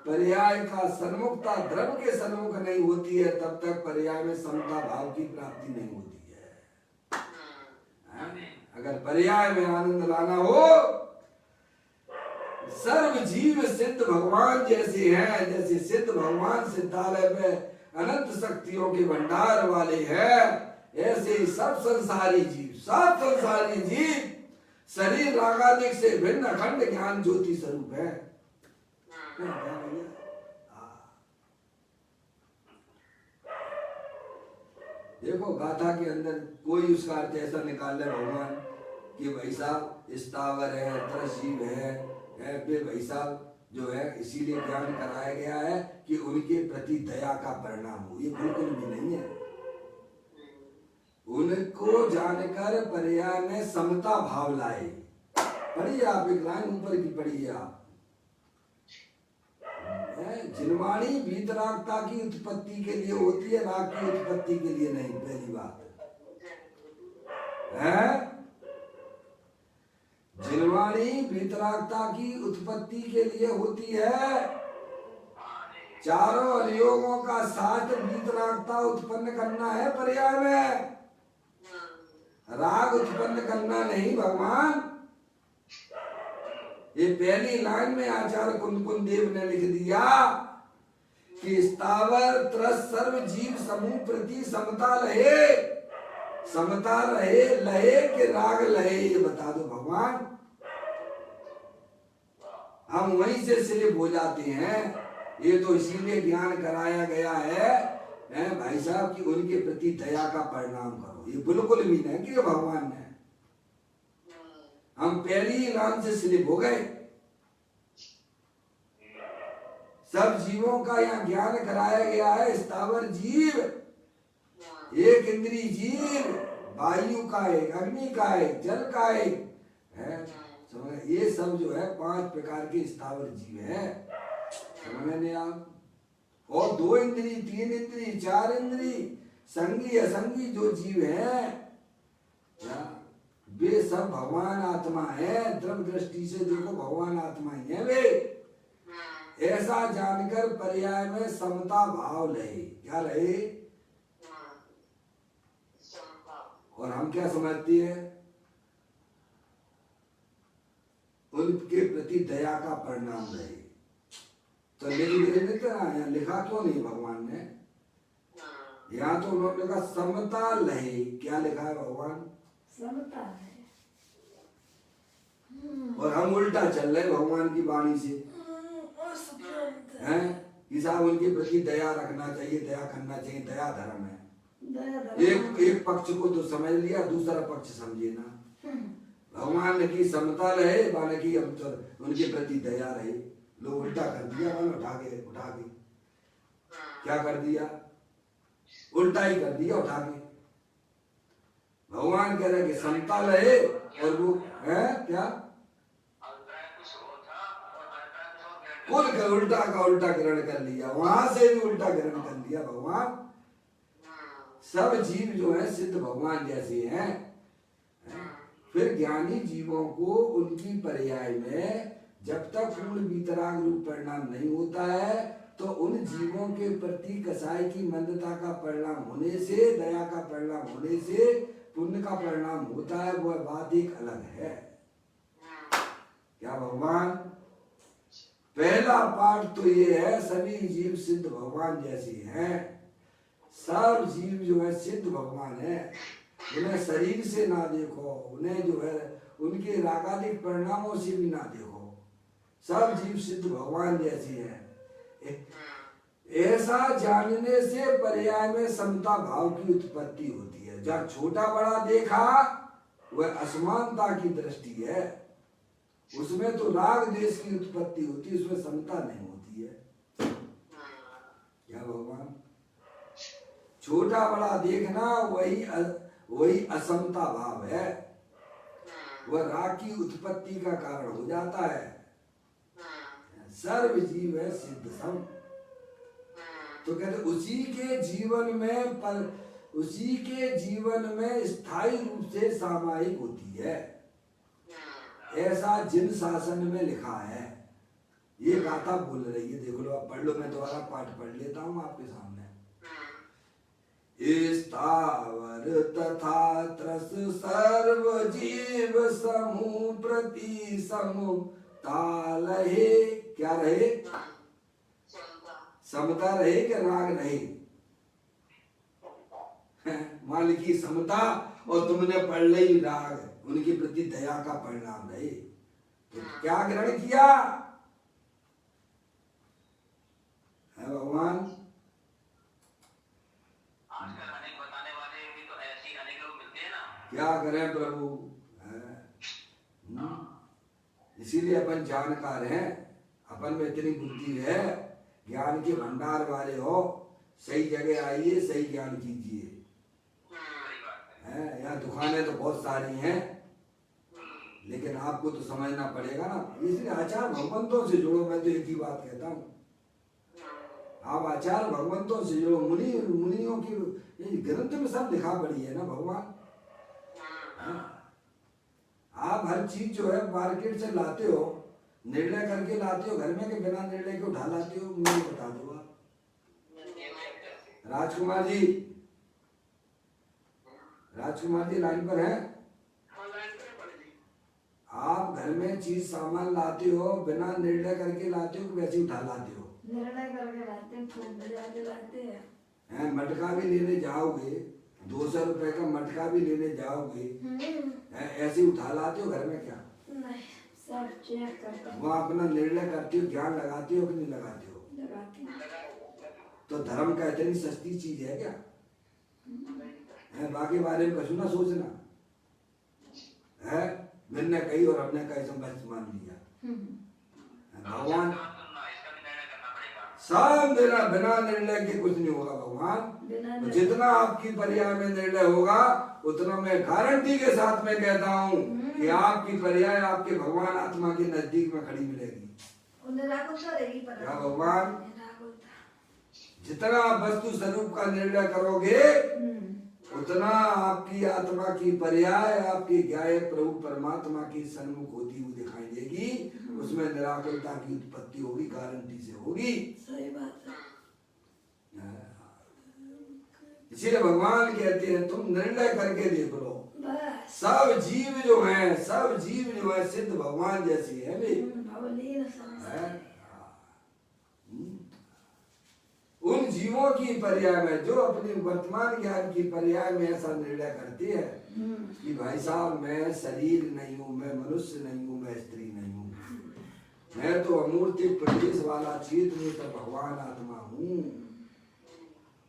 पर्याय का सन्मुखता द्रव के सन्मुख नहीं होती है, तब तक पर्याय में समता भाव की प्राप्ति नहीं होती है। अगर पर्याय में आनंद लाना हो, सर्व जीव सिद्ध भगवान जैसे हैं, जैसे सिद्ध भगवान सिद्धालय में अनंत शक्तियों के भंडार वाले हैं, ऐसे ही सब संसारी जीव शरीर रागादिक से भिन्न अखंड ज्ञान ज्योति स्वरूप है। देखो गाथा के अंदर कोई उसका अर्थ ऐसा निकाल ले भगवान कि भाई साहब स्थावर है, त्रसजीव है वे भाई साहब जो है इसीलिए ज्ञान कराया गया है कि उनके प्रति दया का परिणाम हो। ये बिल्कुल भी नहीं है। उनको जानकर पर्याय में समता भाव लाए। पढ़िए आप, एक लाइन ऊपर की पढ़िए आप। जिनवाणी वीतरागता की उत्पत्ति के लिए होती है, राग की उत्पत्ति के लिए नहीं। पहली बात है जिनवाणी वीतरागता की उत्पत्ति के लिए होती है। चारों अनुयोगों का साथ वीतरागता उत्पन्न करना है पर्याय में, राग उत्पन्न करना नहीं भगवान। ये पहली लाइन में आचार्य कुंकुन देव ने लिख दिया कि स्थावर त्रस सर्व जीव समूह प्रति समता रहे, समता रहे लहे के राग लहे। ये बता दो भगवान। हम वहीं से स्लिप हो जाते हैं। ये तो इसीलिए ज्ञान कराया गया है भाई साहब कि उनके प्रति दया का परिणाम करो। ये बिल्कुल भी नहीं कि भगवान ने, हम पहली ही लाइन से स्लिप हो गए। सब जीवों का यहाँ ज्ञान कराया गया है। स्थावर जीव, एक इंद्रिय जीव, वायु का एक, अग्नि का एक, जल का एक है। समझ, ये सब जो है 5 प्रकार के स्थावर जीव है। समझ नहीं आप? और 2 इंद्रिय, 3 इंद्रिय, 4 इंद्रिय, संगी असंगी जो जीव है वे सब भगवान आत्मा है। द्रव दृष्टि से देखो भगवान आत्मा ही है वे। ऐसा जानकर पर्याय में समता भाव रहे। क्या रहे? और हम क्या समझते हैं? उनके प्रति दया का परिणाम रहे। तो यहाँ लिखा क्यों नहीं भगवान ने? यहाँ तो उन्होंने कहा समता लहे। क्या लिखा है भगवान? समता है। और हम उल्टा चल रहे भगवान की वाणी से हैं कि साहब उनके प्रति दया रखना चाहिए, दया करना चाहिए, दया धर्म है। एक पक्ष को तो समझ लिया, दूसरा पक्ष समझे ना। भगवान ने की समता रहे, माने की हम तो उनके प्रति दया रहे। लोग उल्टा कर दिया, मन उठा के क्या कर दिया? उल्टा ही कर दिया उठा के। भगवान कह रहे कि समता रहे और वो है क्या? कुल का उल्टा ग्रहण कर लिया, वहां से भी उल्टा ग्रहण कर लिया भगवान। सब जीव जो है सिद्ध भगवान जैसे हैं। फिर ज्ञानी जीवों को उनकी पर्याय में जब तक पूर्ण वीतराग रूप परिणाम नहीं होता है तो उन जीवों के प्रति कसाई की मंदता का परिणाम होने से, दया का परिणाम होने से पुण्य का परिणाम होता है। वह बात एक अलग है। क्या भगवान? पहला पाठ तो ये है सभी जीव सिद्ध भगवान जैसे हैं। सब जीव जो है सिद्ध भगवान है। उन्हें शरीर से ना देखो, उन्हें जो है उनके रागादिक परिणामों से भी ना देखो। सब जीव सिद्ध भगवान जैसे हैं। ऐसा जानने से पर्याय में समता भाव की उत्पत्ति होती है। जब छोटा बड़ा देखा वह असमानता की दृष्टि है। उसमें तो राग द्वेष की उत्पत्ति होती है, उसमें समता नहीं होती है। क्या भगवान? छोटा बड़ा देखना वही असमता भाव है। वह राग की उत्पत्ति का कारण हो जाता है। सर्व जीव है सिद्ध सम। तो कहते उसी के जीवन में स्थायी रूप से सामायिक होती है, ऐसा जिन शासन में लिखा है। ये गाथा बोल रही है, देखो लो, आप पढ़ लो, मैं दोबारा पाठ पढ़ लेता हूँ आपके सामने। स्थावर तथा त्रस सर्व जीव समूह प्रति समता रहे, क्या रहे? समता रहे कि राग रहे? मान लिखी समता, और तुमने पढ़ ली राग, उनके प्रति दया का परिणाम रहे। तो क्या ग्रहण किया है भगवान? आजकल अनेक बताने वाले भी तो ऐसे ही अनेक लोग मिलते हैं ना। क्या करें प्रभु, इसीलिए अपन जानकार हैं, अपन में इतनी बुद्धि है, ज्ञान के भंडार वाले हो, सही जगह आइए, सही ज्ञान कीजिए। यहाँ दुकानें तो बहुत सारी हैं, लेकिन आपको तो समझना पड़ेगा ना। इसलिए आचार भगवंतों से जुड़ो। मैं तो एक ही बात कहता हूँ, आप आचार भगवंतों से जुड़ो। मुनियों की ग्रंथ में सब लिखा पड़ी है ना भगवान। आप हर चीज जो है मार्केट से लाते हो, निर्णय करके लाते हो घर में, के बिना निर्णय के उठा लाते हो? मुझे बता दो आप। राजकुमार जी लाइन पर हैं? आप घर में चीज सामान लाते हो, बिना निर्णय करके लाते हो कि वैसे उठा लाते हो? निर्णय करके लाते हैं, फूट बजा के लाते हैं। मटका भी लेने जाओगे, 200 रुपए का मटका भी लेने जाओगे, ऐसे उठा लाते हो घर में? क्या नहीं, सब चेक करते हैं। वहाँ अपना निर्णय करते हो, ज्ञान लगाते हो कि नहीं लगाते हो? लगाते हैं। तो धर्म का इतनी सस्ती चीज है क्या? बाकी बारे में कछु ना सोचना है। मैंने कही और हमने कही समझ मान लिया। भगवान सब बिना निर्णय के कुछ नहीं होगा भगवान। तो जितना आपकी पर्याय में निर्णय होगा, उतना मैं गारंटी के साथ में कहता हूँ कि आपकी पर्याय आपके भगवान आत्मा के नजदीक में खड़ी मिलेगी। क्या भगवान? जितना आप वस्तु स्वरूप का निर्णय करोगे, उतना आपकी आत्मा की पर्याय आपकी ज्ञाय प्रभु परमात्मा की सन्मुख होती हुई दिखाई देगी। उसमें निराकुलता की उत्पत्ति होगी, गारंटी से होगी। सही बात है। इसीलिए भगवान कहते हैं तुम निर्णय करके देख लो। बस सब जीव जो है सिद्ध भगवान जैसे है वे। उन जीवों की पर्याय में जो अपनी वर्तमान ज्ञान की पर्याय में ऐसा निर्णय करती है कि भाई साहब, मैं शरीर नहीं हूँ, मैं मनुष्य नहीं हूँ, मैं स्त्री नहीं हूँ, मैं तो अमूर्ति प्रदेश वाला चेतन तो भगवान आत्मा हूँ।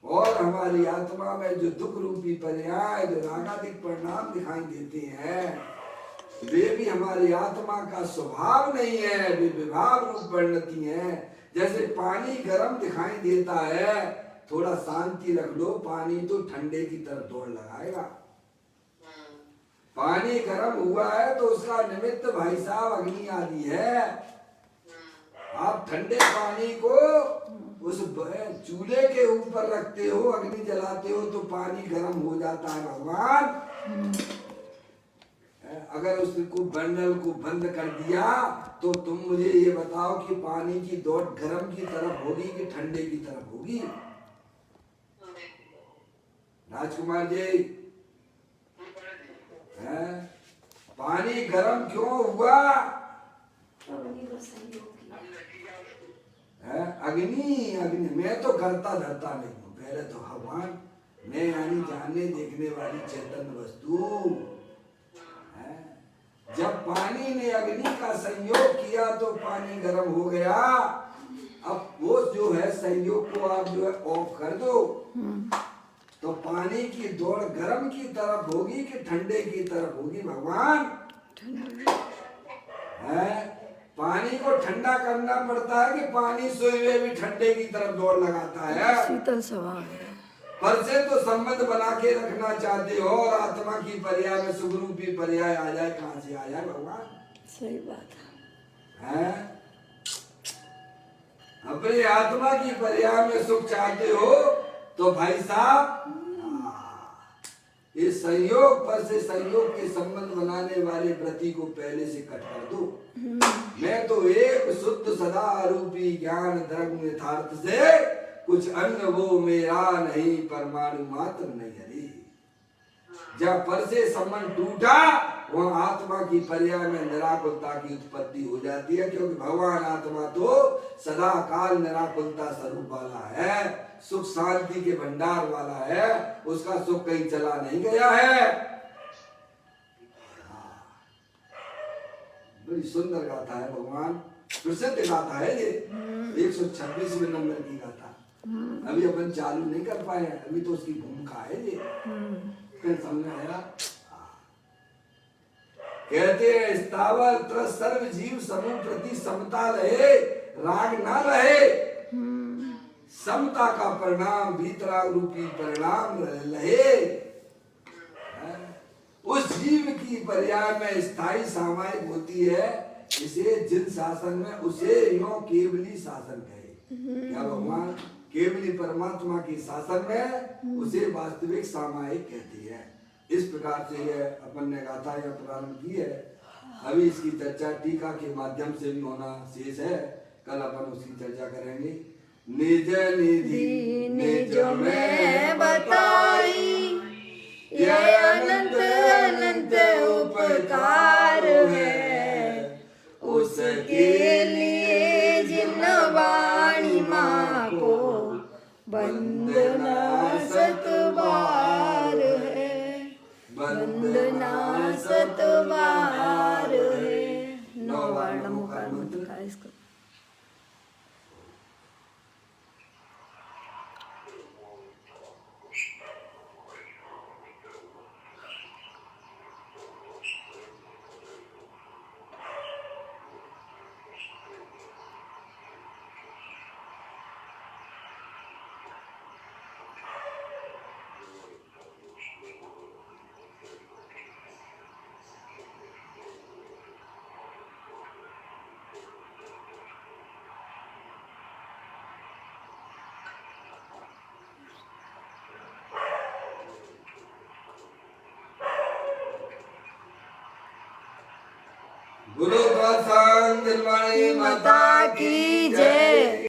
और हमारी आत्मा में जो दुख रूपी पर्याय, जो रागादिक परिणाम दिखाई देते हैं, वे भी हमारी आत्मा का स्वभाव नहीं है, वे विभाव रूप परिणति है। जैसे पानी गर्म दिखाई देता है, थोड़ा शांति रख लो, पानी तो ठंडे की तरफ दौड़ लगाएगा। पानी गर्म हुआ है तो उसका निमित्त भाई साहब अग्नि आदि है। आप ठंडे पानी को उस चूल्हे के ऊपर रखते हो, अग्नि जलाते हो तो पानी गर्म हो जाता है भगवान। अगर उसको बर्नल को बंद कर दिया तो तुम मुझे ये बताओ कि पानी की दौड़ गर्म की तरफ होगी कि ठंडे की तरफ होगी? राजकुमार जी, पानी गर्म क्यों हुआ? अग्नि मैं तो करता धरता नहीं हूँ, पहले तो भगवान, मैं यानी जानने देखने वाली चेतन वस्तु। जब पानी ने अग्नि का संयोग किया तो पानी गर्म हो गया। अब वो जो है संयोग को आप जो है ऑफ कर दो तो पानी की दौड़ गर्म की तरफ होगी कि ठंडे की तरफ होगी भगवान? है पानी को ठंडा करना पड़ता है कि पानी सोए हुए भी ठंडे की तरफ दौड़ लगाता है? शीतल स्वभाव है। पर से तो संबंध बना के रखना चाहते हो और आत्मा की पर्याय में सुखरूपी पर्याय आ जाए, कहाँ से आ जाए भगवान? सही बात है। अपनी आत्मा की पर्याय में सुख चाहते हो तो भाई साहब इस संयोग पर से संयोग के संबंध बनाने वाले व्रती को पहले से कट कर दो। मैं तो एक शुद्ध सदा रूपी ज्ञान धर्म यथार्थ से कुछ अन्य वो मेरा नहीं, परमाणु मात्र नहीं हरी। जब पर से संबंध टूटा वहाँ आत्मा की पर्याय में निराकुलता की उत्पत्ति हो जाती है, क्योंकि भगवान आत्मा तो सदा काल निराकुलता स्वरूप वाला है, सुख शांति के भंडार वाला है, उसका सुख कहीं चला नहीं गया है। बड़ी सुंदर गाथा है, भगवान प्रसिद्ध गाथा है ये, 126वें नंबर की गाथा। अभी अपन चालू नहीं कर पाए हैं, अभी तो उसकी भूमिका है ये, फिर समझ आया। कहते हैं स्थावर सर्व जीव समूह प्रति समता रहे, राग ना रहे। समता का परिणाम भीतराग रूपी परिणाम रहे। उस जीव की पर्याय में स्थायी सामायिक होती है, इसे जिन शासन में उसे यो केवली शासन कहे। क्या भगवान केवली परमात्मा की शासन में उसे वास्तविक सामायिक कहती है। इस प्रकार से यह अपन ने गाथा या प्रारंभ की है। अभी इसकी चर्चा टीका के माध्यम से भी होना शेष है, कल अपन उसकी चर्चा करेंगे। निज निधि निज में बताई, यह अनंत अनंत उपकार है, उसके लिए जिन वाणी माँ को वंदना सतबार है, वंदना सतबार है। 9 बार नमोकार मंत्र का इसको। गुरु प्रसाद दिलवाणी माता की जय।